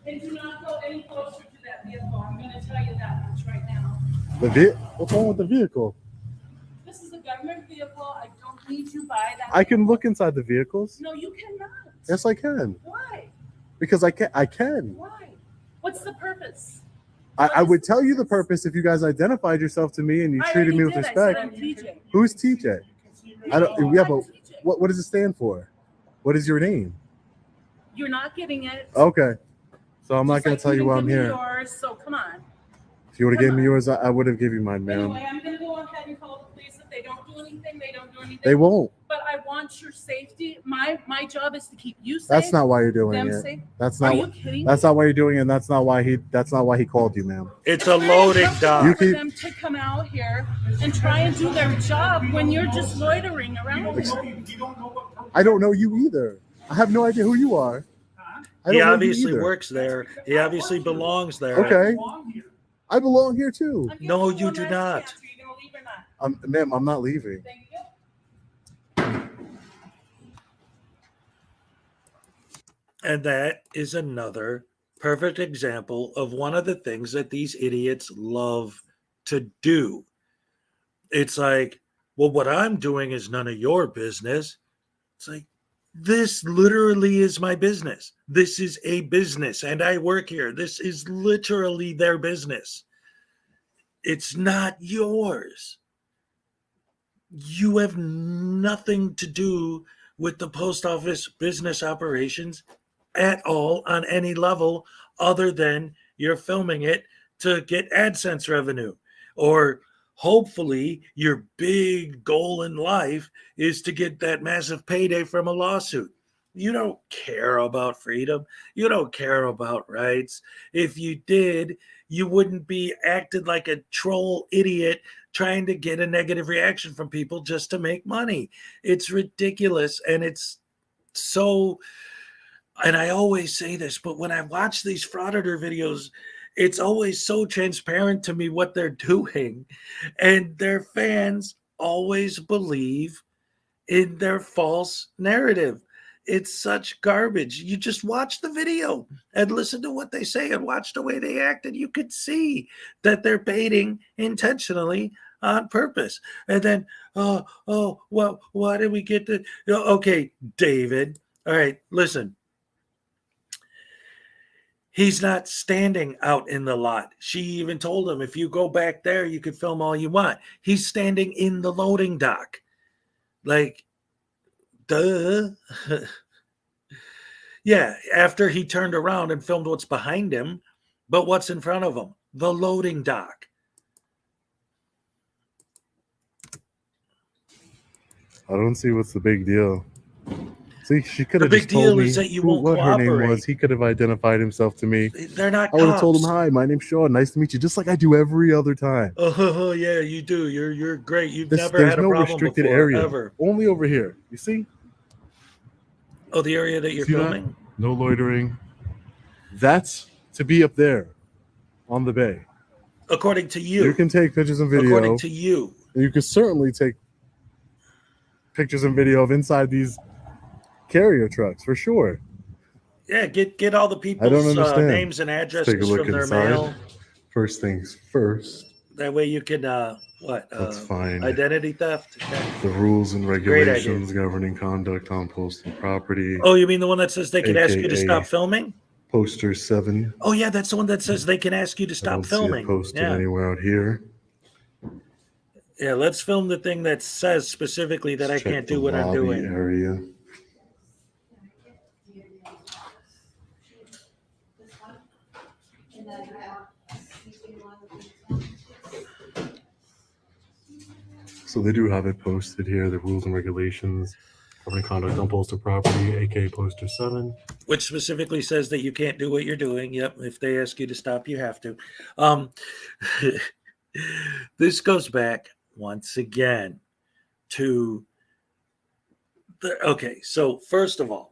And do not go any closer to that vehicle. I'm going to tell you that much right now. What's wrong with the vehicle? This is a government vehicle. I don't need you by that. I can look inside the vehicles. No, you cannot. Yes, I can. Why? Because I can. Why? What's the purpose? I would tell you the purpose if you guys identified yourself to me and you I treated me with already did. I said respect. I'm TJ. Who's TJ? I don't. Yeah, but TJ. what does it stand for? What is your name? You're not getting it. Okay, so I'm not Just going like to tell you didn't why give I'm me here. Yours, so come on. If you would have Come given me on. yours, I would have given you mine, ma'am. Anyway, I'm gonna go ahead and call the police. If they don't do anything, they don't do anything. They won't. But I want your safety. My job is to keep you safe. That's not why you're doing them it. safe. That's Are not. you kidding That's me? not why you're doing it. And that's not why he called you, ma'am. It's a loading It's dock. You for keep- them to come out here and try and do their job when you're just loitering around. I don't know you either. I have no idea who you are. I He don't know you obviously either. works there. He obviously belongs there. Okay. I belong here too. No, you do not. Ma'am, I'm not leaving. And that is another perfect example of one of the things that these idiots love to do. It's like, well, what I'm doing is none of your business. It's like, this literally is my business. This is a business, and I work here. This is literally their business. It's not yours. You have nothing to do with the post office business operations at all on any level other than you're filming it to get AdSense revenue. Or hopefully your big goal in life is to get that massive payday from a lawsuit. You don't care about freedom. You don't care about rights. If you did, you wouldn't be acting like a troll idiot trying to get a negative reaction from people just to make money. It's ridiculous. And it's so, and I always say this, but when I watch these Frauditor videos, it's always so transparent to me what they're doing. And their fans always believe in their false narrative. It's such garbage. You just watch the video and listen to what they say and watch the way they act, and you could see that they're baiting intentionally on purpose. And then, well, why did we get to? Okay, David. All right, listen. He's not standing out in the lot. She even told him, if you go back there, you can film all you want. He's standing in the loading dock. Like, duh. Yeah, after he turned around and filmed what's behind him, but what's in front of him? The loading dock. I don't see what's the big deal. See, she could The have big just told deal me is that you won't what her name cooperate. was. He could have identified himself to me. They're not I would have told him, cops. "Hi, my name's Sean. Nice to meet you," just like I do every other time. Oh yeah, you do. You're great. You've never There's had a no problem restricted before, area. ever. Only over here. You see? Oh, the area that you're See that? filming? No loitering. That's to be up there on the bay. According to you. You can take pictures and video. According to you. And you can certainly take pictures and video of inside these carrier trucks for sure. Yeah, get all the I don't people's understand. names and Let's take a addresses look from their inside. mail. First things first. That way you can Let's find identity theft. the rules and Great regulations governing conduct on postal property. Oh, you mean the one that says they can ask you to AKA stop filming? Poster 7. Oh yeah, that's the one that says they can ask you to I stop don't see filming. it posted Yeah. anywhere out here. Yeah, let's film the thing that says specifically that I Check can't the do what I'm lobby doing. area. So they do have it posted here, the rules and regulations governing conduct on postal property, aka poster 7. Which specifically says that you can't do what you're doing. Yep, if they ask you to stop, you have to. This goes back once again to okay, so first of all,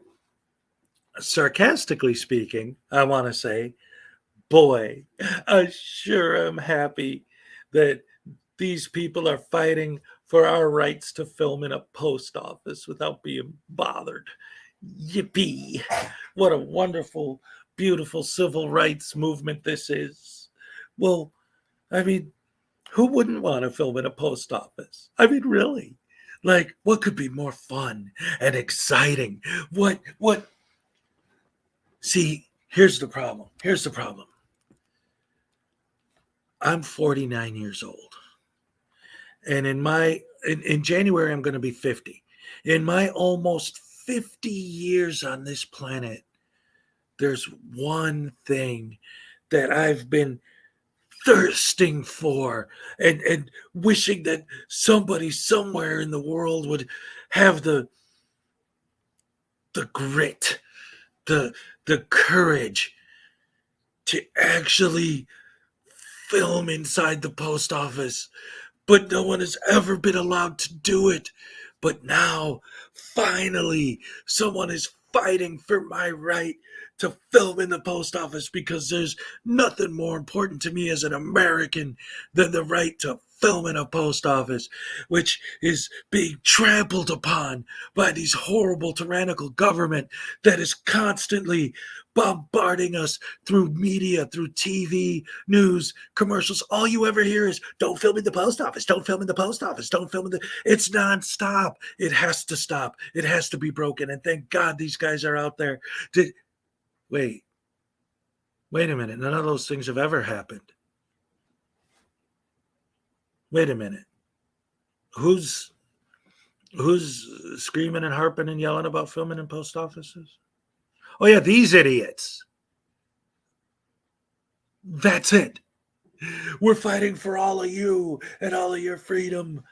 sarcastically speaking, I want to say, boy, I sure am happy that these people are fighting for our rights to film in a post office without being bothered. Yippee. What a wonderful, beautiful civil rights movement this is. Well, I mean, who wouldn't want to film in a post office? I mean, really? Like, what could be more fun and exciting? What? See, here's the problem. I'm 49 years old. And in January, I'm going to be 50. In my almost 50 years on this planet, there's one thing that I've been thirsting for and wishing that somebody somewhere in the world would have the grit, the courage to actually film inside the post office. But no one has ever been allowed to do it. But now, finally, someone is fighting for my right to film in the post office, because there's nothing more important to me as an American than the right to film in a post office, which is being trampled upon by these horrible tyrannical government that is constantly bombarding us through media, through TV, news, commercials. All you ever hear is, don't film in the post office, don't film in the post office, don't film in the... It's nonstop. It has to stop. It has to be broken. And thank God these guys are out there to... Wait a minute. None of those things have ever happened. Wait a minute. Who's screaming and harping and yelling about filming in post offices? Oh yeah, these idiots. That's it. We're fighting for all of you and all of your freedom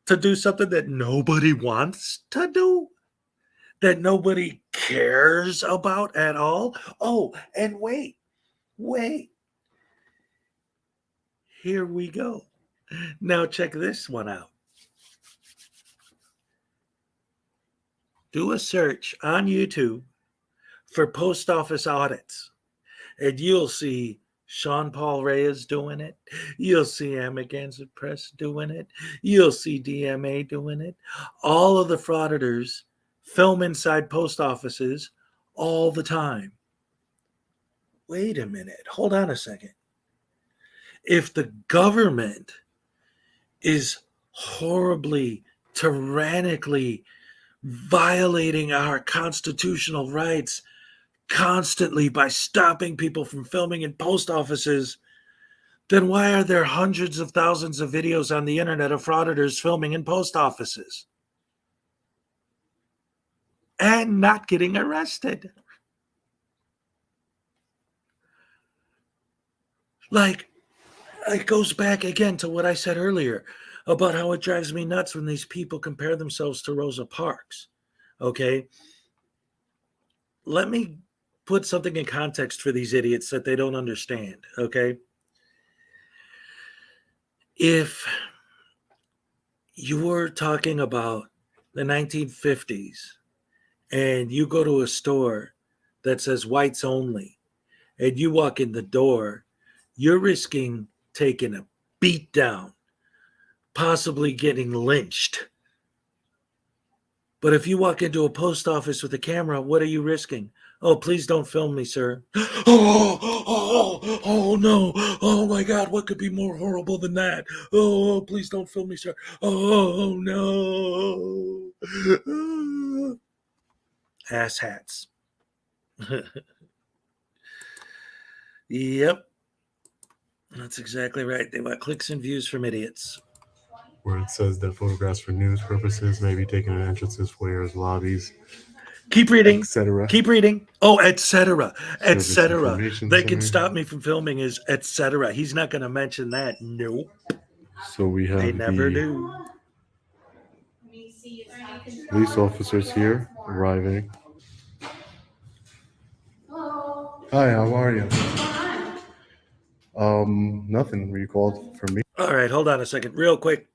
to do something that nobody wants to do, that nobody cares about at all. Oh, and wait. Here we go. Now check this one out. Do a search on YouTube for post office audits, and you'll see Sean Paul Reyes doing it. You'll see Amagansett Press doing it. You'll see DMA doing it. All of the frauditors film inside post offices all the time. Wait a minute. Hold on a second. If the government is horribly, tyrannically violating our constitutional rights constantly by stopping people from filming in post offices, then why are there hundreds of thousands of videos on the internet of frauditors filming in post offices? and not getting arrested. Like, it goes back again to what I said earlier about how it drives me nuts when these people compare themselves to Rosa Parks. Okay? Let me put something in context for these idiots that they don't understand. Okay? If you were talking about the 1950s and you go to a store that says whites only and you walk in the door, you're risking taking a beat down, possibly getting lynched. But if you walk into a post office with a camera, what are you risking? Oh, please don't film me, sir. Oh no. Oh my God, what could be more horrible than that? Oh, please don't film me, sir. Oh no. Ass hats. Yep. That's exactly right. They want clicks and views from idiots. Where it says that photographs for news purposes may be taken in entrances, foyers, lobbies. Keep reading. Etc. Keep reading. Oh, etc. Service Etc. information That can center. stop me from filming is etc. He's not going to mention that. Nope. So we have They never the do. police officers here arriving. Hello. Hi, how are you? Nothing. Were you called for me? All right, hold on a second, real quick.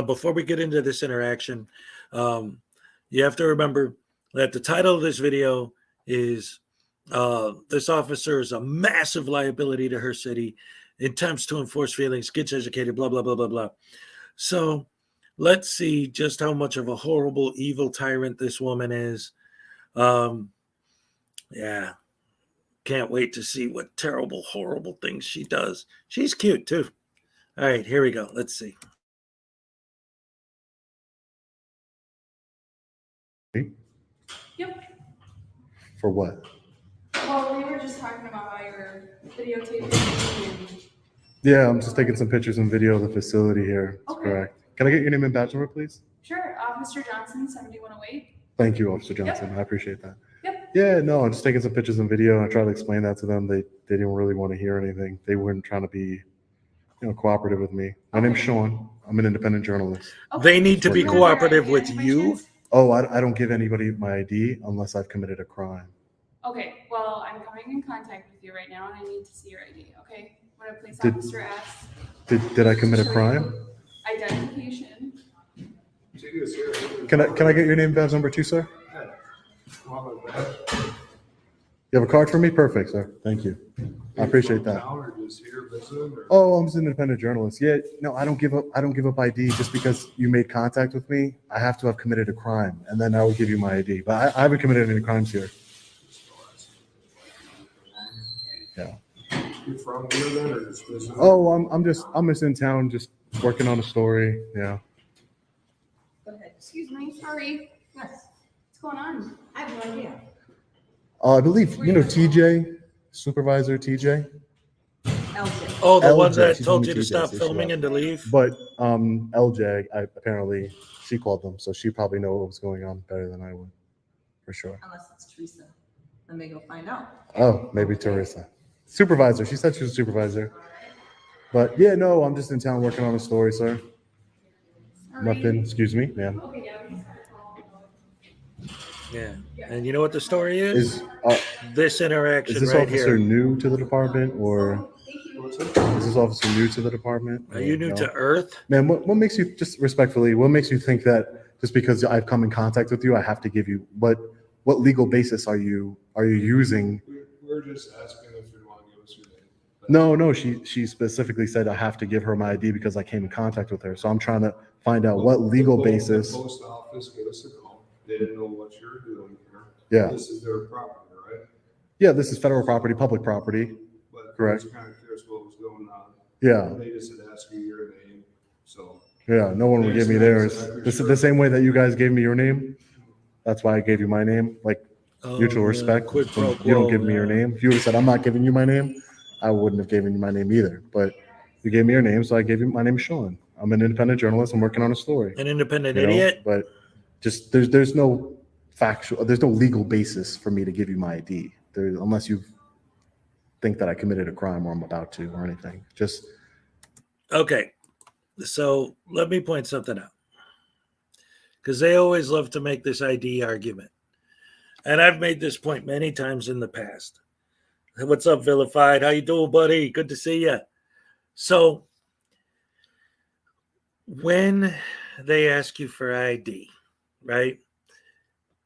Before we get into this interaction, you have to remember that the title of this video is this officer is a massive liability to her city, attempts to enforce feelings, gets educated, blah, blah, blah, blah, blah. So let's see just how much of a horrible, evil tyrant this woman is. Yeah. Can't wait to see what terrible, horrible things she does. She's cute, too. All right, here we go. Let's see. Yep. For what? Well, we were just talking about how you're videotaping and Yeah, I'm just taking some pictures and video of the facility here. That's Okay. correct. Can I get your name and badge number, please? sure, Mr. Johnson, 7108. Thank you, Officer Johnson. I appreciate that. Yep. Yeah, no, I'm just taking some pictures and video. I tried to explain that to them. They didn't really want to hear anything. They weren't trying to be, cooperative with me. My name's Sean. I'm an independent journalist. They need to be cooperative with you. Oh, I don't give anybody my ID unless I've committed a crime. Okay, well, I'm coming in contact with you right now and I need to see your ID, okay? When a police Did- officer asks Did I commit a crime? identification, Can I get your name and badge number too, sir? You have a card for me? Perfect, sir. Thank you. I appreciate that. Oh, I'm just an independent journalist. Yeah, no, I don't give up ID just because you made contact with me. I have to have committed a crime, and then I will give you my ID. But I haven't committed any crimes here. Yeah. You from here then, or just visiting? Oh, I'm just in town, just working on a story. Yeah. go ahead. Excuse me, sorry. Yes. What's going on? I have no idea. I believe TJ, Supervisor TJ. Oh, the one LJ, that she told me you to TJ, stop so she filming left. and to leave? But LJ, apparently she called them, so she probably know what was going on better than I would, for sure. Unless it's Teresa. Then they go find out. Oh, maybe Teresa. Supervisor. She said she was a supervisor. But yeah, no, I'm just in town working on a story, sir. Nothing. Excuse me, ma'am. Yeah. And you know what the story is? This interaction Is this right officer here. new to the department, or is this officer new to the department? Are you new No? to Earth? Man, what makes you, just respectfully, what makes you think that just because I've come in contact with you, I have to give you, what legal basis are you using? We're just asking if you want to give us your name. No, she specifically said I have to give her my ID because I came in contact with her. So I'm trying to find out what legal basis. The post office gave us a call. They didn't know what you're doing here. Yeah. This is their property, right? Yeah, this is federal property, public property. But Correct. I was kind of curious what was going on. Yeah. They just had asked you your name, so. Yeah, no one would give me theirs. This is the same way that you guys gave me your name. That's why I gave you my name, like mutual yeah, respect. quid pro You don't quo, give me your name. If you would have said, I'm not giving you my name, I wouldn't have given you my name either. But you gave me your name, so I gave you, my name is Sean. I'm an independent journalist. I'm working on a story. An independent you know? idiot? But just, there's no factual. There's no legal basis for me to give you my ID, unless you think that I committed a crime or I'm about to or anything. Just Okay. So let me point something out, because they always love to make this ID argument. And I've made this point many times in the past. What's up, Vilified? How you doing, buddy? Good to see you. So when they ask you for ID, right,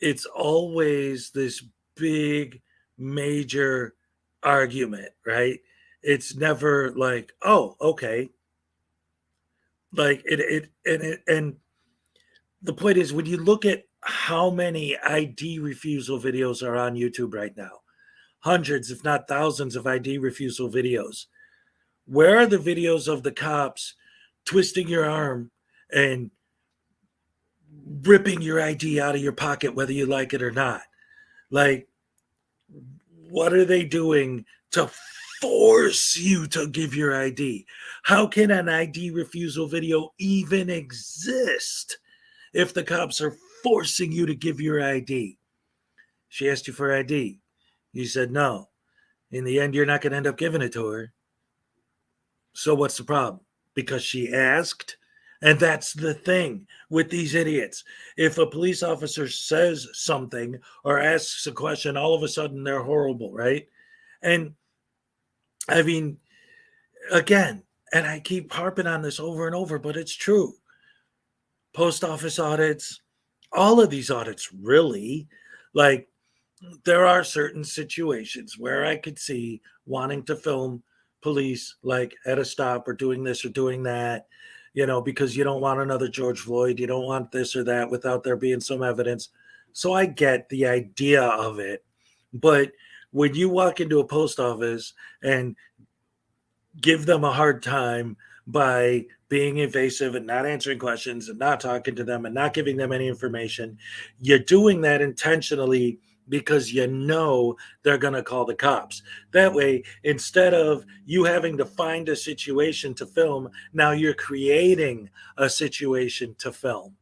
it's always this big, major argument, right? It's never like, oh, okay. Like and the point is, when you look at how many ID refusal videos are on YouTube right now, hundreds, if not thousands, of ID refusal videos. Where are the videos of the cops twisting your arm and ripping your ID out of your pocket, whether you like it or not? Like, what are they doing to force you to give your ID? How can an ID refusal video even exist if the cops are forcing you to give your ID? She asked you for ID. You said no. In the end, you're not going to end up giving it to her. So what's the problem? Because she asked? And that's the thing with these idiots. If a police officer says something or asks a question, all of a sudden they're horrible, right? And I mean, again, and I keep harping on this over and over, but it's true. Post office audits, all of these audits, really, like, there are certain situations where I could see wanting to film police like at a stop or doing this or doing that, because you don't want another George Floyd, you don't want this or that without there being some evidence. So I get the idea of it. But when you walk into a post office and give them a hard time by being evasive and not answering questions and not talking to them and not giving them any information, you're doing that intentionally because you know they're going to call the cops. That way, instead of you having to find a situation to film, now you're creating a situation to film.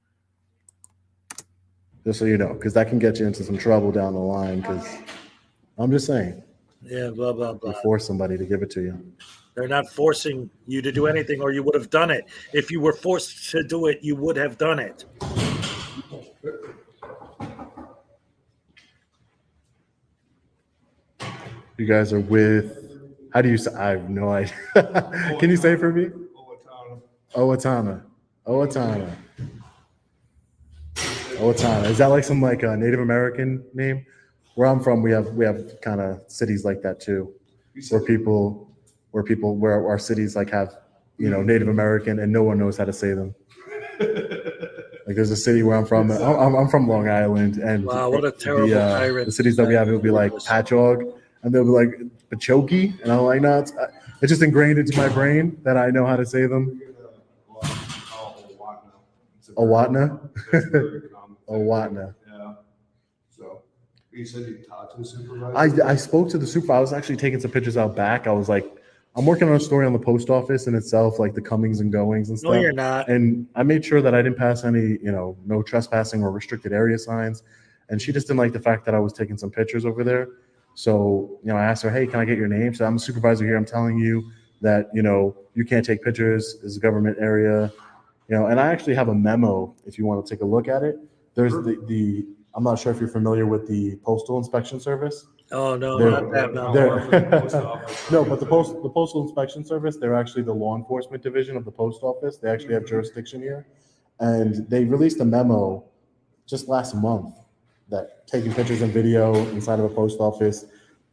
so you know, because that can get you into some trouble down the line. Because I'm just saying, Yeah, blah, blah, blah. you force somebody to give it to you. They're not forcing you to do anything, or you would have done it. If you were forced to do it, you would have done it. You guys are with, how do you say, I have no idea. Can you say it for me? Owatonna. Owatonna. Owatonna. Is that like some like a Native American name? Where I'm from, we have kind of cities like that too, where our cities like have, Native American and no one knows how to say them. Like there's a city where I'm from. I'm from Long Island, and Wow, what a terrible tyrant. the cities that we have, it would be like Patchogue, and they'll be like Pachoki, and I'm like, no, it's just ingrained into my brain that I know how to say them. Owatonna. Owatonna. Yeah. So you said you talked to the supervisor? I spoke to the supervisor. I was actually taking some pictures out back. I was like, I'm working on a story on the post office in itself, like the comings and goings and stuff. No, you're not. And I made sure that I didn't pass any, no trespassing or restricted area signs. And she just didn't like the fact that I was taking some pictures over there. So, I asked her, hey, can I get your name? So I'm a supervisor here. I'm telling you that, you can't take pictures. It's a government area, and I actually have a memo if you want to take a look at it. There's the I'm not sure if you're familiar with the Postal Inspection Service. Oh, no, not that memo. No, but the Postal Inspection Service, they're actually the law enforcement division of the post office. They actually have jurisdiction here. And they released a memo just last month that taking pictures and video inside of a post office,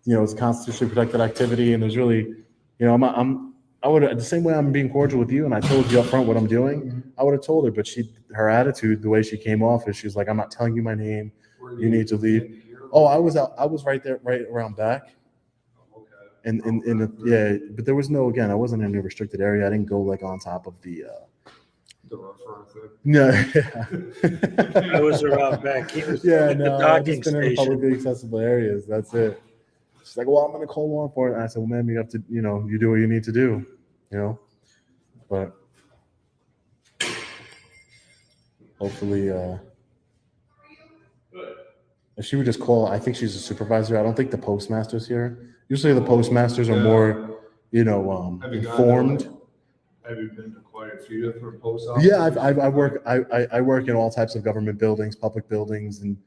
it's constitutionally protected activity. And there's really, I would, the same way I'm being cordial with you, and I told you up front what I'm doing, I would have told her, but her attitude, the way she came off is she's like, I'm not telling you my name. You need to leave. Oh, I was right there, right around back. And but there was no, again, I wasn't in a restricted area. I didn't go like on top of the no. I was around back. He was at the docking I've just been in publicly accessible areas. That's it. She's like, well, I'm going to call law enforcement. And I said, well, ma'am, you have to, you do what you need to do, but If she would just call, I think she's a supervisor. I don't think the postmaster's here. Usually the postmasters are more, Have you gone to, informed. have you been to quite a few different post offices? Yeah, I work in all types of government buildings, public buildings, and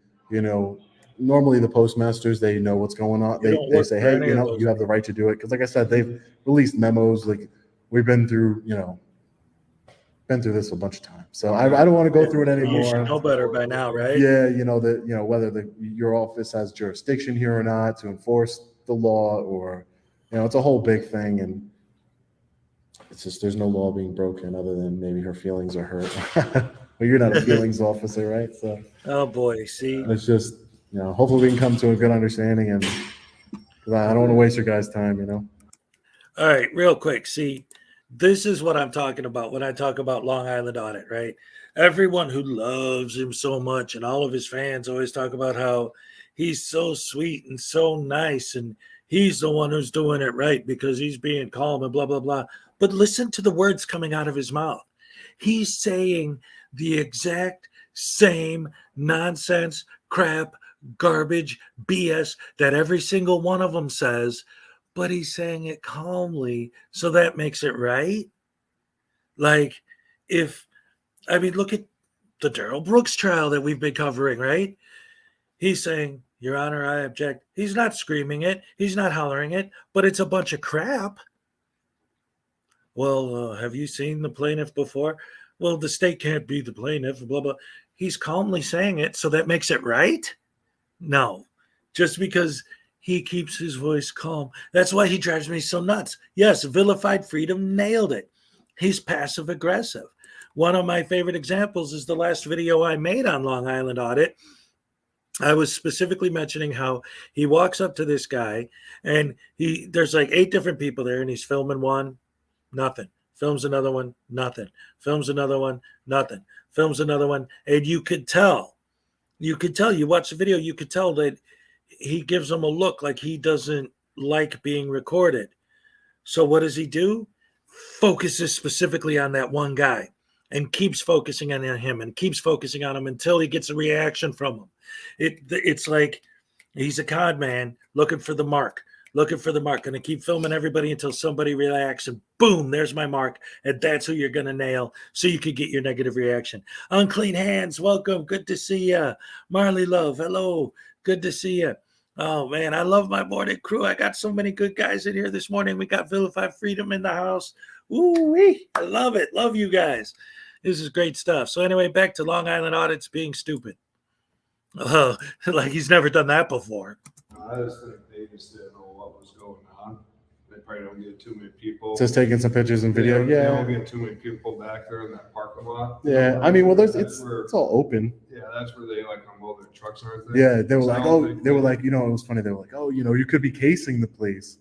normally the postmasters, they know what's going on. You don't They work say, for hey, any of those. you have the right to do it. Because like I said, they've released memos. Like we've been through this a bunch of times. So I don't want to go through it You anymore. should know better by now, right? Yeah, whether your office has jurisdiction here or not to enforce the law, or it's a whole big thing, and it's just there's no law being broken other than maybe her feelings are hurt. Well, you're not a feelings officer, right? So Oh boy, see. it's just hopefully we can come to a good understanding, and because I don't want to waste your guys' time, All right, real quick. See, this is what I'm talking about when I talk about Long Island Audit, right? Everyone who loves him so much and all of his fans always talk about how he's so sweet and so nice and he's the one who's doing it right because he's being calm and blah, blah, blah. But listen to the words coming out of his mouth. He's saying the exact same nonsense, crap, garbage, BS that every single one of them says, but he's saying it calmly, so that makes it right. Like, look at the Darrell Brooks trial that we've been covering, right? He's saying, Your Honor, I object. He's not screaming it. He's not hollering it, but it's a bunch of crap. Well, have you seen the plaintiff before? Well, the state can't be the plaintiff, blah, blah. He's calmly saying it, so that makes it right? No, just because he keeps his voice calm. That's why he drives me so nuts. Yes, vilified freedom nailed it. He's passive aggressive. One of my favorite examples is the last video I made on Long Island Audit. I was specifically mentioning how he walks up to this guy and there's like 8 different people there and he's filming one, nothing. Films another one, nothing. Films another one, nothing. Films another one. And you watch the video, you could tell that he gives him a look like he doesn't like being recorded. So what does he do? Focuses specifically on that one guy and keeps focusing on him and keeps focusing on him until he gets a reaction from him. It's like he's a con man looking for the mark. Going to keep filming everybody until somebody reacts, and boom, there's my mark. And that's who you're going to nail so you could get your negative reaction. Unclean Hands, welcome. Good to see you. Marley Love, hello. Good to see you. Oh, man, I love my morning crew. I got so many good guys in here this morning. We got Vilified Freedom in the house. Ooh-wee. I love it. Love you guys. This is great stuff. So anyway, back to Long Island Audits being stupid. Like he's never done that before. I just think they just didn't know what was going on. They probably don't get too many people. Just taking some pictures and video. They Yeah. don't get too many people back there in that parking lot. Yeah. It's all open. Yeah, that's where they like unload their trucks and everything. Yeah. They were So like, I don't think it was funny. They were like, you could be casing the place.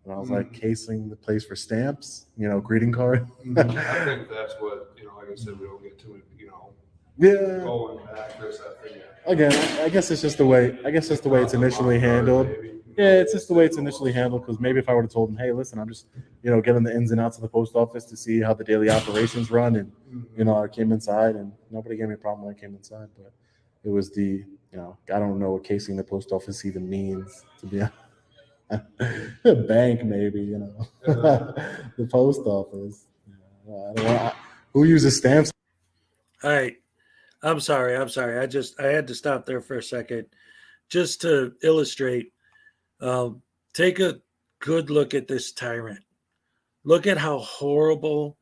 And I was like, casing the place for stamps, greeting card. I think that's what, like I said, we don't get too many, Yeah. going back, there's that thing. Again, I guess it's just the way it's initially handled. Yeah, it's just the way it's initially handled. Because maybe if I would have told them, hey, listen, I'm just, getting the ins and outs of the post office to see how the daily operations run, and I came inside, and nobody gave me a problem when I came inside. But it was I don't know what casing the post office even means, to be honest. A bank, maybe, the post office. I don't know. Who uses stamps? All right. I'm sorry. I had to stop there for a second just to illustrate. Take a good look at this tyrant. Look at how horrible,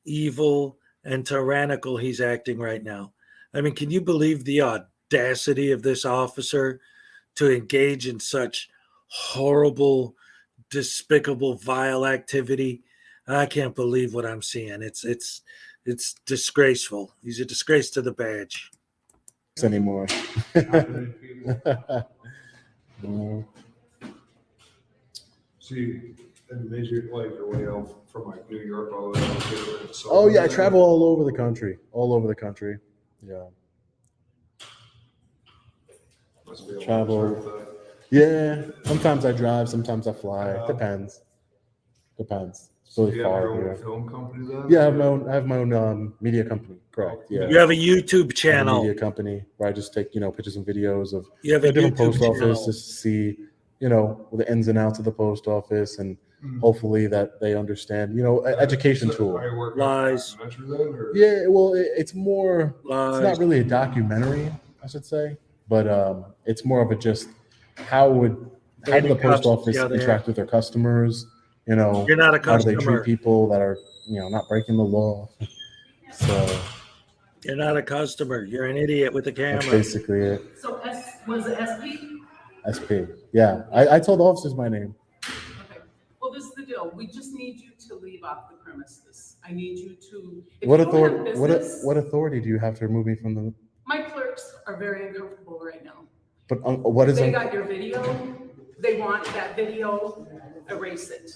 evil, and tyrannical he's acting right now. I mean, can you believe the audacity of this officer to engage in such horrible, despicable, vile activity? I can't believe what I'm seeing. It's disgraceful. He's a disgrace to the badge. Anymore. See, and made you like your way out from like New York all the way out to Oh yeah, I travel all over the country. Yeah. Must be a Travel. long trip, Yeah. Sometimes I drive, sometimes I fly. It depends. Depends. It's So really you have far your own here. film company then? Yeah, I have my own media company. Correct. Yeah. You have a YouTube I have a channel. media company where I just take, pictures and videos of You have a different YouTube post office channel. just to see, the ins and outs of the post office, and hopefully that they understand, education tool. Are you working on a documentary then, or? Yeah, well, it's more, it's Lies. not really a documentary, I should say, but it's more of a just how do the post office interact with their customers? You're not a how do they treat customer. people that are, not breaking the law? So You're not a customer. You're an idiot with a that's camera. basically it. So was it SP? SP. Yeah, I told the officers my name. Okay, well, this is the deal. We just need you to leave off the premises. I need you to. If What you don't have authority? business, What authority do you have to remove me from the? my clerks are very uncomfortable right now. But what is? They got your video. They want that video. Erase it.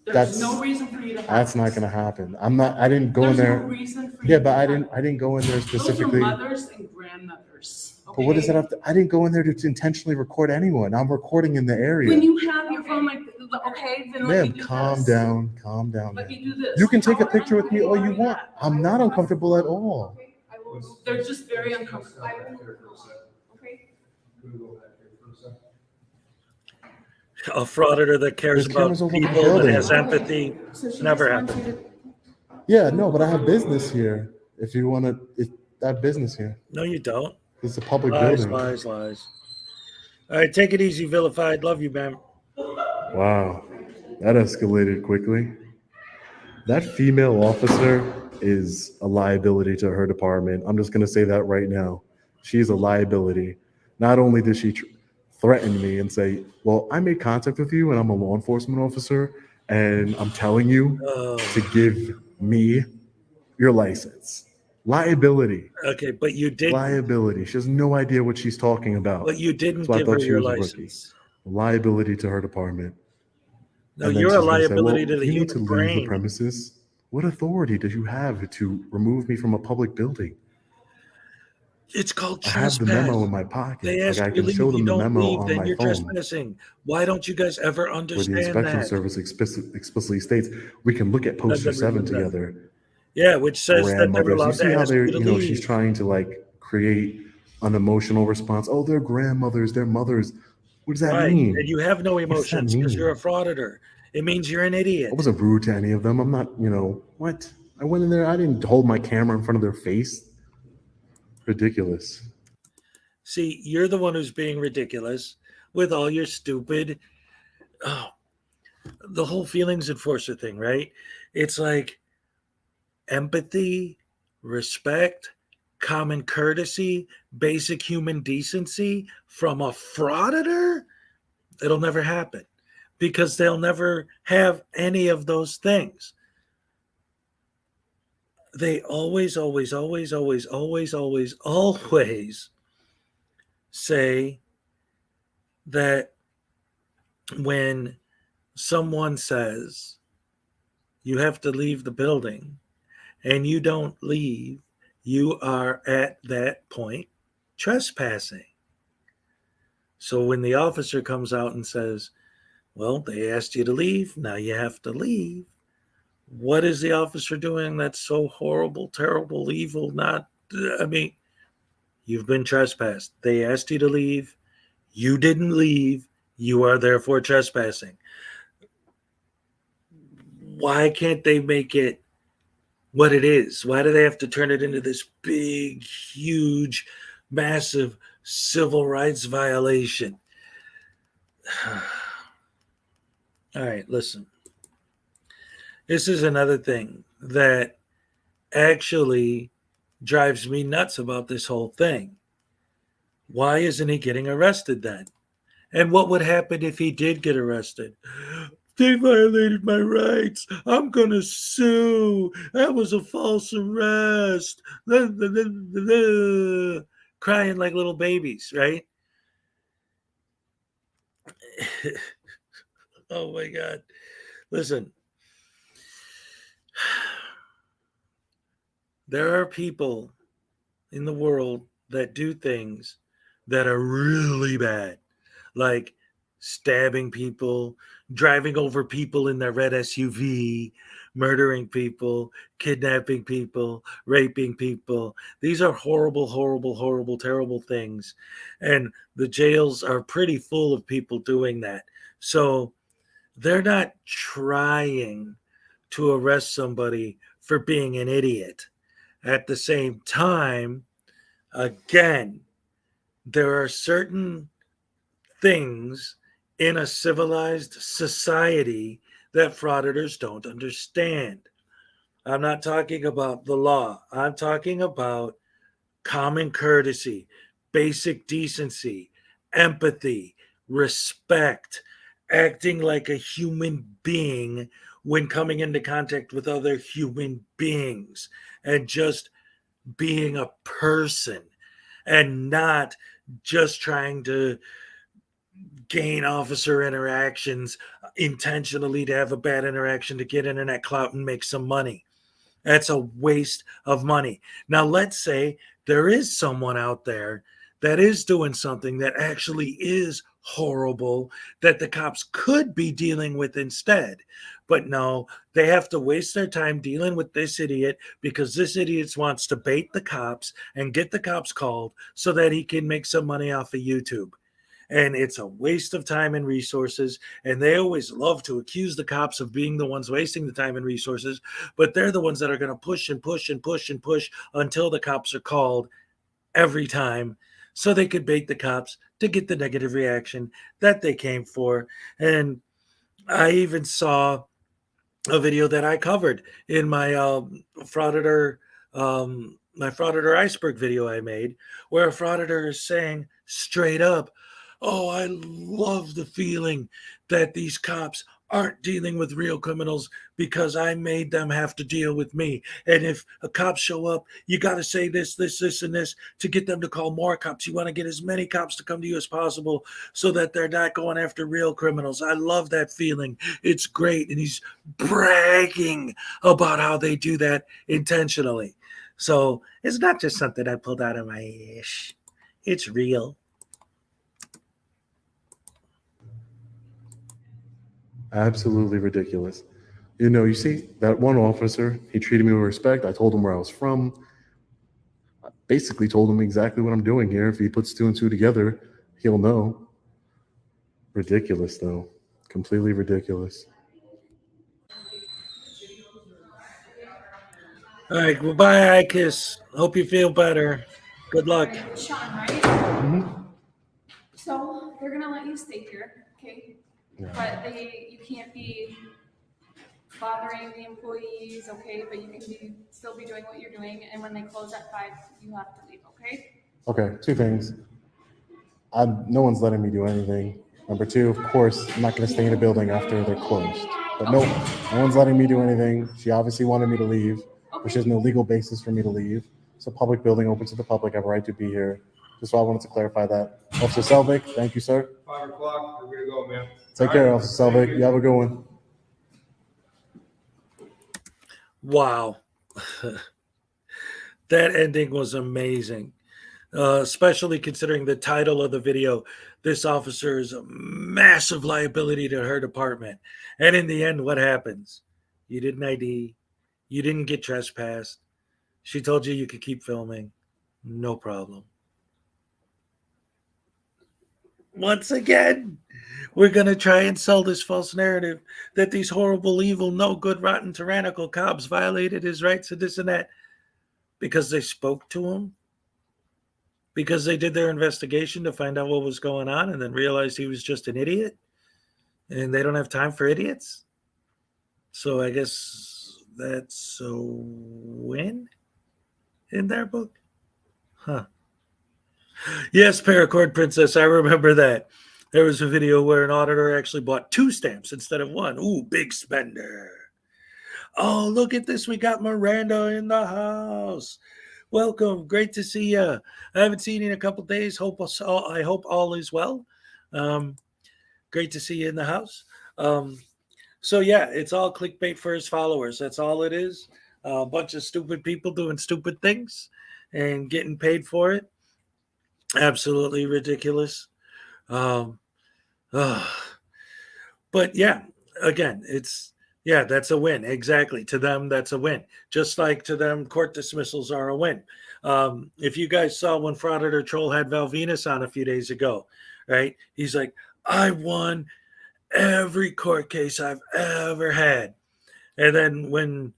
There's That's no reason for you to have. That's not going to happen. I didn't go in There's there. no reason for Yeah, you but to I have didn't go in there specifically. Those are mothers and grandmothers. But what does that okay? have to? I didn't go in there to intentionally record anyone. I'm recording in the area. When you have your phone like, okay, then let Ma'am, me do calm this. down, calm down. Let ma'am. me do this. You can take a How picture with me all you uncomfortable are want. I'm not uncomfortable at all. They're just very uncomfortable. Okay. A frauditor that cares There's about cameras over the people, that building. has empathy. Never happened. Yeah, no, but I have business here. If you want to, I have business here. No, you don't. It's a public Lies, building. lies, lies. All right, take it easy, vilified. Love you, man. Wow, that escalated quickly. That female officer is a liability to her department. I'm just going to say that right now. She's a liability. Not only did she threaten me and say, well, I made contact with you and I'm a law enforcement officer and I'm telling you to give me your license. Liability. Okay, but you did. Liability. She has no idea what she's talking about. But you didn't That's why I give her thought she your was a rookie. license. Liability to her department. No, And then you're a she's gonna say, liability well, to the you need to human leave the brain. premises. What authority do you have to remove me from a public building? It's called I trespass. have the memo in my pocket. They ask I you to can leave, show them you the don't memo leave, on then my you're phone. trespassing. Why don't you guys ever Where the understand inspection that? service explicitly states we can look at poster 7 together. Yeah, which says that they're Grandmothers. You allowed see to how ask they're, you to she's leave. trying to like create an emotional response. Oh, they're grandmothers, they're mothers. What does that Right, mean? and you have no What does that emotions because mean? you're a frauditor. It means you're an idiot. I wasn't rude to any of them. I'm not, what? I went in there, I didn't hold my camera in front of their face. Ridiculous. See, you're the one who's being ridiculous with all your stupid, the whole feelings enforcer thing, right? It's like empathy, respect, common courtesy, basic human decency from a frauditor. It'll never happen because they'll never have any of those things. They always say that when someone says you have to leave the building and you don't leave, you are at that point trespassing. So when the officer comes out and says, well, they asked you to leave, now you have to leave. What is the officer doing that's so horrible, terrible, evil? You've been trespassed. They asked you to leave. You didn't leave. You are therefore trespassing. Why can't they make it what it is? Why do they have to turn it into this big, huge, massive civil rights violation? All right, listen. This is another thing that actually drives me nuts about this whole thing. Why isn't he getting arrested then? And what would happen if he did get arrested? They violated my rights. I'm going to sue. That was a false arrest. Crying like little babies, right? Oh my God. Listen. There are people in the world that do things that are really bad, like stabbing people, driving over people in their red SUV, murdering people, kidnapping people, raping people. These are horrible, horrible, horrible, terrible things. And the jails are pretty full of people doing that. So they're not trying to arrest somebody for being an idiot. At the same time, again, there are certain things in a civilized society that frauditors don't understand. I'm not talking about the law. I'm talking about common courtesy, basic decency, empathy, respect, acting like a human being when coming into contact with other human beings, and just being a person and not just trying to gain officer interactions intentionally to have a bad interaction to get internet clout and make some money. That's a waste of money. Now, let's say there is someone out there that is doing something that actually is horrible that the cops could be dealing with instead. But no, they have to waste their time dealing with this idiot because this idiot wants to bait the cops and get the cops called so that he can make some money off of YouTube. And it's a waste of time and resources. And they always love to accuse the cops of being the ones wasting the time and resources, but they're the ones that are going to push and push and push and push until the cops are called every time so they could bait the cops to get the negative reaction that they came for. And I even saw a video that I covered in my frauditor iceberg video I made, where a frauditor is saying straight up, "Oh, I love the feeling that these cops aren't dealing with real criminals because I made them have to deal with me. And if a cop show up, you got to say this, this, this, and this to get them to call more cops. You want to get as many cops to come to you as possible so that they're not going after real criminals. I love that feeling. It's great." And he's bragging about how they do that intentionally. So it's not just something I pulled out of my ass. It's real. Absolutely ridiculous. You see, that one officer, he treated me with respect. I told him where I was from. I basically told him exactly what I'm doing here. If he puts two and two together, he'll know. Ridiculous, though. Completely ridiculous. All right, well, bye, Icus. Hope you feel better. Good luck. Sean, right? So they're gonna let you stay here, okay? But you can't be bothering the employees, okay? But you can still be doing what you're doing, and when they close at 5, you have to leave, okay? Okay, two things. No one's letting me do anything. Number two, of course, I'm not going to stay in a building after they're closed. But no one's letting me do anything. She obviously wanted me to leave, which has no legal basis for me to leave. It's a public building open to the public. I have a right to be here. Just why I wanted to clarify that. Officer Selvig, thank you, sir. 5 o'clock, we're gonna go, man. Take care, Officer Selvig. You have a good one. Wow. That ending was amazing. Especially considering the title of the video. This officer is a massive liability to her department. And in the end, what happens? You didn't ID. You didn't get trespassed. She told you could keep filming. No problem. Once again, we're going to try and sell this false narrative that these horrible, evil, no good, rotten, tyrannical cops violated his rights and this and that because they spoke to him, because they did their investigation to find out what was going on and then realized he was just an idiot and they don't have time for idiots. So I guess that's a win in their book. Huh. Yes, Paracord Princess, I remember that. There was a video where an auditor actually bought 2 stamps instead of 1. Ooh, big spender. Oh, look at this. We got Miranda in the house. Welcome. Great to see you. I haven't seen you in a couple days. I hope all is well. Great to see you in the house. So, yeah, it's all clickbait for his followers. That's all it is. A bunch of stupid people doing stupid things and getting paid for it. Absolutely ridiculous. But yeah, again, that's a win. Exactly. To them, that's a win. Just like to them, court dismissals are a win. If you guys saw when Frauditor Troll had Val Venus on a few days ago, right? He's like, I won every court case I've ever had. And then when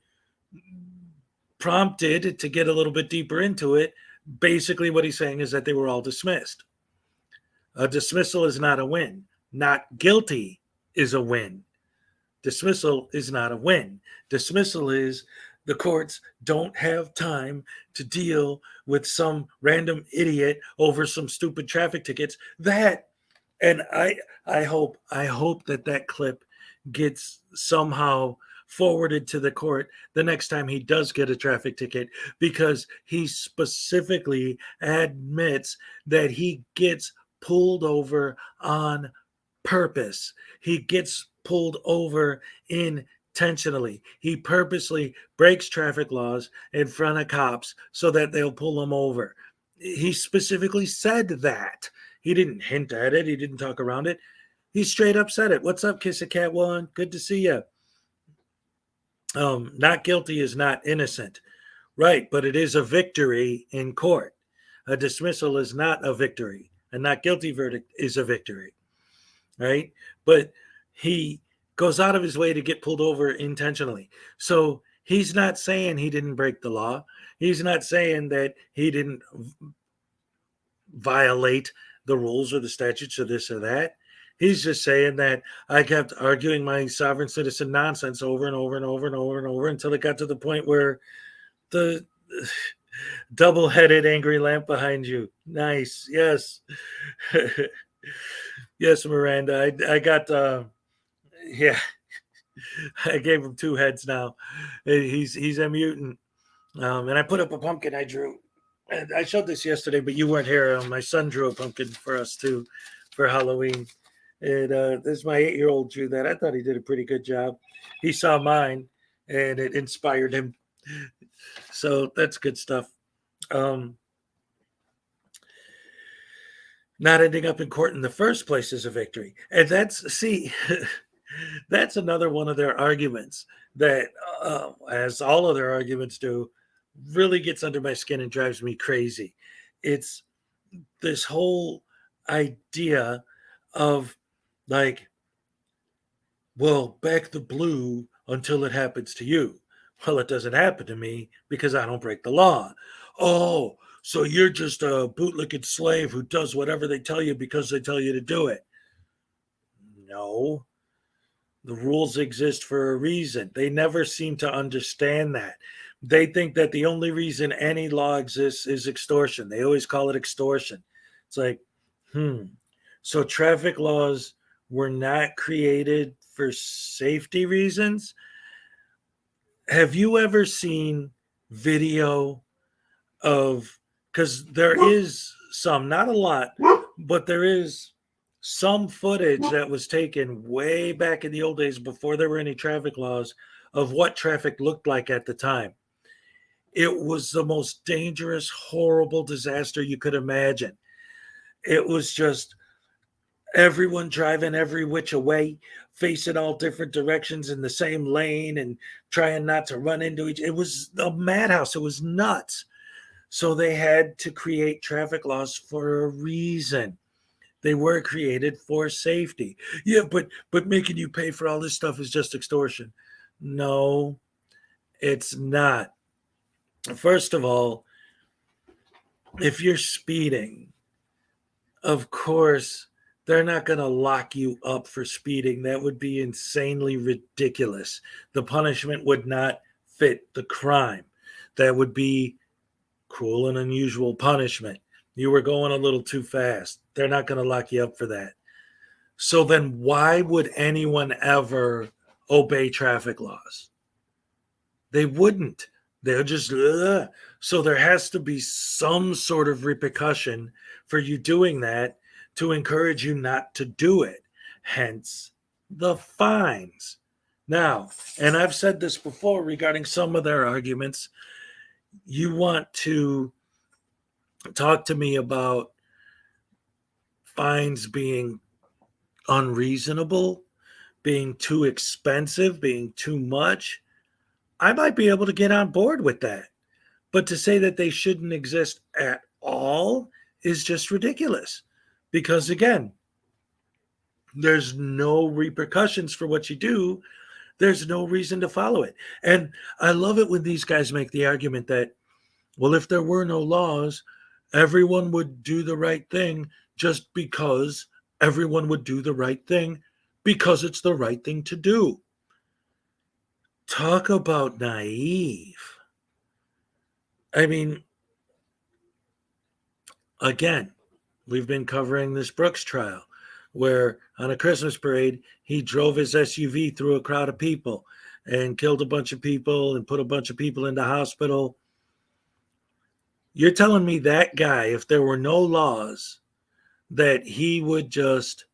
prompted to get a little bit deeper into it, basically what he's saying is that they were all dismissed. A dismissal is not a win. Not guilty is a win. Dismissal is not a win. Dismissal is the courts don't have time to deal with some random idiot over some stupid traffic tickets. And I hope that clip gets somehow forwarded to the court the next time he does get a traffic ticket, because he specifically admits that he gets pulled over on purpose. He gets pulled over intentionally. He purposely breaks traffic laws in front of cops so that they'll pull him over. He specifically said that. He didn't hint at it. He didn't talk around it. He straight up said it. What's up, Kiss a Cat One? Good to see you. Not guilty is not innocent. Right, but it is a victory in court. A dismissal is not a victory. A not guilty verdict is a victory. Right? But he goes out of his way to get pulled over intentionally. So he's not saying he didn't break the law. He's not saying that he didn't violate the rules or the statutes or this or that. He's just saying that I kept arguing my sovereign citizen nonsense over and over and over and over and over until it got to the point where the double-headed angry lamp behind you. Nice. Yes. Yes, Miranda. I got, yeah. I gave him two heads now. He's a mutant. And I put up a pumpkin I drew. And I showed this yesterday, but you weren't here. My son drew a pumpkin for us too for Halloween. And this my 8-year-old drew that. I thought he did a pretty good job. He saw mine and it inspired him. So that's good stuff. Not ending up in court in the first place is a victory. And that's another one of their arguments that, as all of their arguments do, really gets under my skin and drives me crazy. It's this whole idea of like, well, back the blue until it happens to you. Well, it doesn't happen to me because I don't break the law. Oh, so you're just a bootlicking slave who does whatever they tell you because they tell you to do it. No. The rules exist for a reason. They never seem to understand that. They think that the only reason any law exists is extortion. They always call it extortion. It's like, so traffic laws were not created for safety reasons? Have you ever seen video of, because there is some, not a lot, but there is some footage that was taken way back in the old days before there were any traffic laws of what traffic looked like at the time. It was the most dangerous, horrible disaster you could imagine. It was just everyone driving every which way, facing all different directions in the same lane and trying not to run into each. It was a madhouse. It was nuts. So they had to create traffic laws for a reason. They were created for safety. Yeah, but making you pay for all this stuff is just extortion. No, it's not. First of all, if you're speeding, of course, they're not going to lock you up for speeding. That would be insanely ridiculous. The punishment would not fit the crime. That would be cruel and unusual punishment. You were going a little too fast. They're not going to lock you up for that. So then why would anyone ever obey traffic laws? They wouldn't. They're just, ugh. So there has to be some sort of repercussion for you doing that to encourage you not to do it. Hence the fines. Now, and I've said this before regarding some of their arguments, you want to talk to me about fines being unreasonable being too expensive, being too much, I might be able to get on board with that. But to say that they shouldn't exist at all is just ridiculous. Because again, there's no repercussions for what you do. There's no reason to follow it. And I love it when these guys make the argument that, well, if there were no laws, everyone would do the right thing just because everyone would do the right thing because it's the right thing to do. Talk about naive. I mean, again, we've been covering this Brooks trial where on a Christmas parade, he drove his SUV through a crowd of people and killed a bunch of people and put a bunch of people in the hospital. You're telling me that guy, if there were no laws, that he would just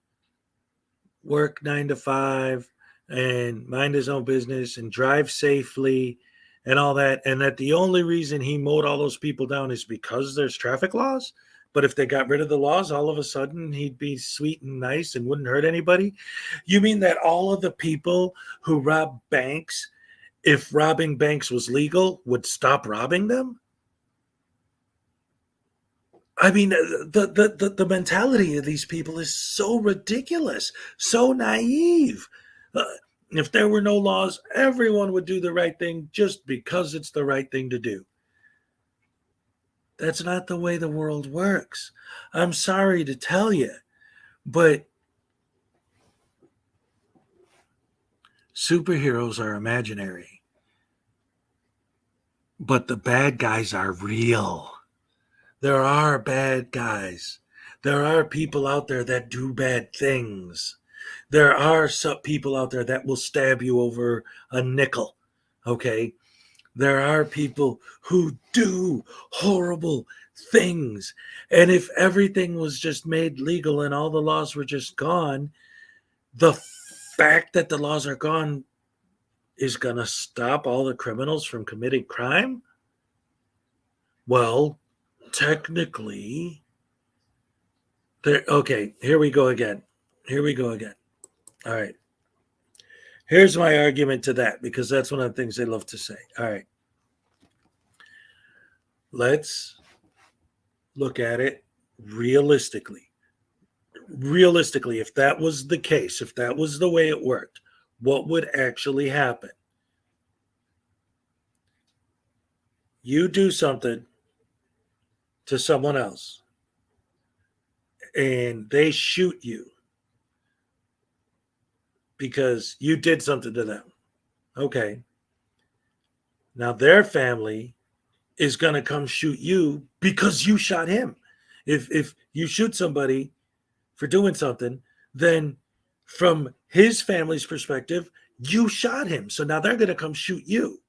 work 9 to 5 and mind his own business and drive safely and all that, and that the only reason he mowed all those people down is because there's traffic laws? But if they got rid of the laws, all of a sudden he'd be sweet and nice and wouldn't hurt anybody? You mean that all of the people who rob banks, if robbing banks was legal, would stop robbing them? I mean, the mentality of these people is so ridiculous, so naive. If there were no laws, everyone would do the right thing just because it's the right thing to do. That's not the way the world works. I'm sorry to tell you, but superheroes are imaginary, but the bad guys are real. There are bad guys. There are people out there that do bad things. There are some people out there that will stab you over a nickel, okay? There are people who do horrible things. And if everything was just made legal and all the laws were just gone, the fact that the laws are gone is going to stop all the criminals from committing crime? Well, technically, okay, here we go again. All right. Here's my argument to that, because that's one of the things they love to say. All right. Let's look at it realistically. Realistically, if that was the case, if that was the way it worked, what would actually happen? You do something to someone else and they shoot you because you did something to them. Okay. Now their family is going to come shoot you because you shot him. If you shoot somebody for doing something, then from his family's perspective, you shot him. So now they're going to come shoot you.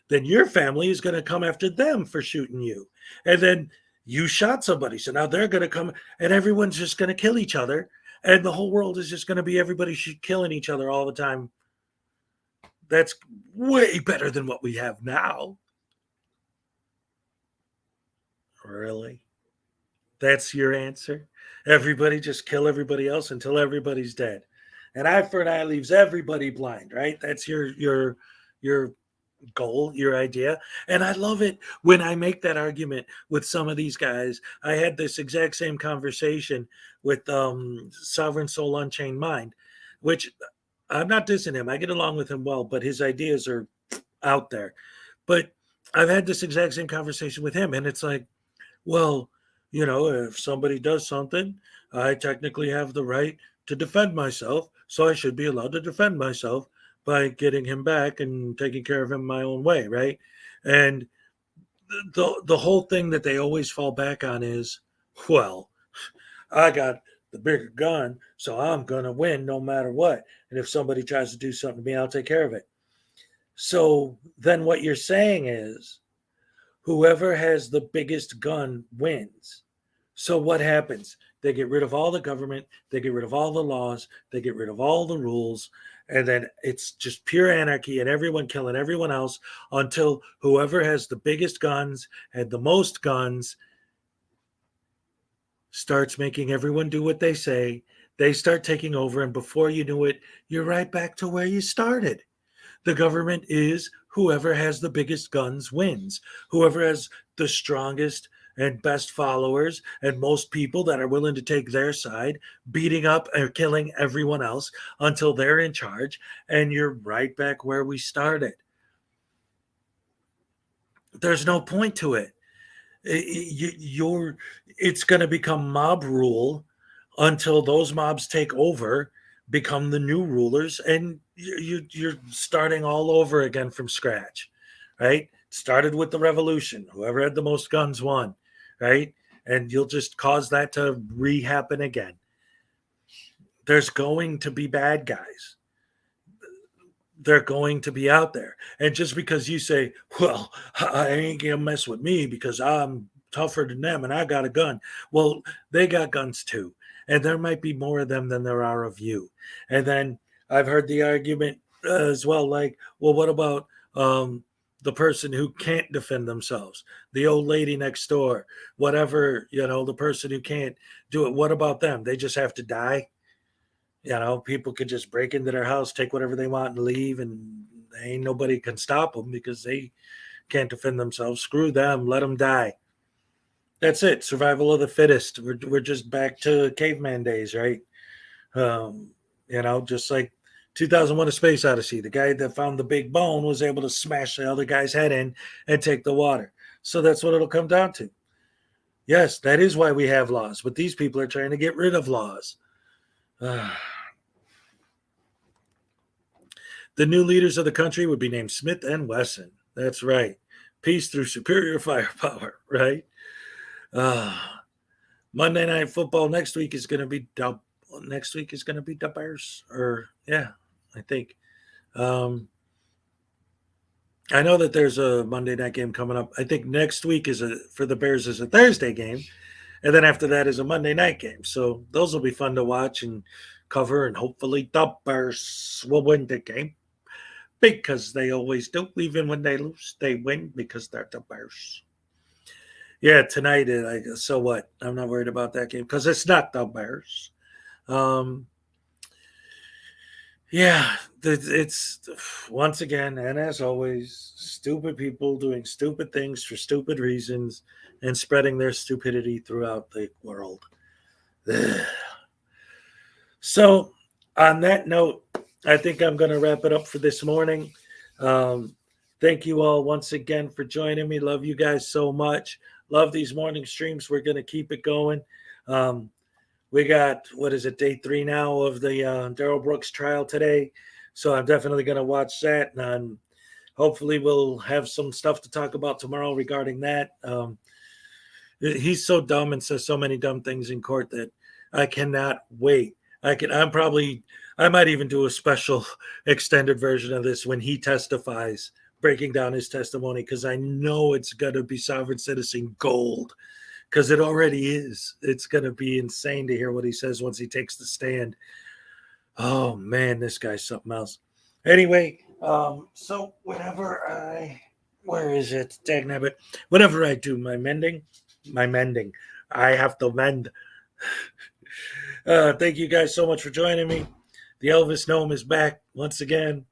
Then your family is going to come after them for shooting you. And then you shot somebody. So now they're going to come and everyone's just going to kill each other. And the whole world is just going to be everybody killing each other all the time. That's way better than what we have now. Really? That's your answer? Everybody just kill everybody else until everybody's dead. An eye for an eye leaves everybody blind, right? That's your goal, your idea. And I love it when I make that argument with some of these guys. I had this exact same conversation with Sovereign Soul Unchained Mind, which I'm not dissing him. I get along with him well, but his ideas are out there. But I've had this exact same conversation with him, and it's like, well, you know, if somebody does something, I technically have the right to defend myself, so I should be allowed to defend myself by getting him back and taking care of him my own way, right? And the whole thing that they always fall back on is, well, I got the bigger gun, so I'm going to win no matter what. And if somebody tries to do something to me, I'll take care of it. So then what you're saying is, whoever has the biggest gun wins. So what happens? They get rid of all the government, they get rid of all the laws, they get rid of all the rules, and then it's just pure anarchy and everyone killing everyone else until whoever has the biggest guns and the most guns starts making everyone do what they say. They start taking over, and before you knew it, you're right back to where you started. The government is whoever has the biggest guns wins. Whoever has the strongest and best followers and most people that are willing to take their side, beating up or killing everyone else until they're in charge, and you're right back where we started. There's no point to it. It's going to become mob rule until those mobs take over, become the new rulers, and you're starting all over again from scratch, right? Started with the revolution. Whoever had the most guns won, right? And you'll just cause that to re-happen again. There's going to be bad guys. They're going to be out there. And just because you say, well, I ain't gonna mess with me because I'm tougher than them and I got a gun. Well, they got guns too. And there might be more of them than there are of you. And then I've heard the argument as well, like, well, what about the person who can't defend themselves? The old lady next door, whatever, the person who can't do it. What about them? They just have to die? People could just break into their house, take whatever they want and leave, and ain't nobody can stop them because they can't defend themselves. Screw them. Let them die. That's it. Survival of the fittest. We're just back to caveman days, right? Just like 2001: A Space Odyssey. The guy that found the big bone was able to smash the other guy's head in and take the water. So that's what it'll come down to. Yes, that is why we have laws, but these people are trying to get rid of laws. The new leaders of the country would be named Smith and Wesson. That's right. Peace through superior firepower, right? Monday Night Football next week is going to be the Bears. I think. I know that there's a Monday night game coming up. I think next week for the Bears is a Thursday game, and then after that is a Monday night game. So those will be fun to watch and cover, and hopefully the Bears will win the game. Because they always do. Even when they lose, they win because they're the Bears. Yeah, tonight, so what? I'm not worried about that game because it's not the Bears. It's once again, and as always, stupid people doing stupid things for stupid reasons and spreading their stupidity throughout the world. Ugh. So, on that note, I think I'm going to wrap it up for this morning. Thank you all once again for joining me. Love you guys so much. Love these morning streams. We're going to keep it going. We got, day 3 now of the Darrell Brooks trial today. So I'm definitely going to watch that. And hopefully we'll have some stuff to talk about tomorrow regarding that. He's so dumb and says so many dumb things in court that I cannot wait. I might even do a special extended version of this when he testifies, breaking down his testimony, because I know it's going to be sovereign citizen gold, because it already is. It's going to be insane to hear what he says once he takes the stand. Oh, man, this guy's something else. Anyway, so where is it? Dagnabbit. Whenever I do my mending, I have to mend. Thank you guys so much for joining me. The Elvis Gnome is back once again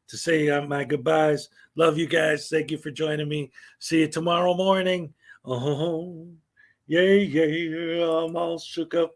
to say my goodbyes. Love you guys. Thank you for joining me. See you tomorrow morning. Yeah, I'm all shook up.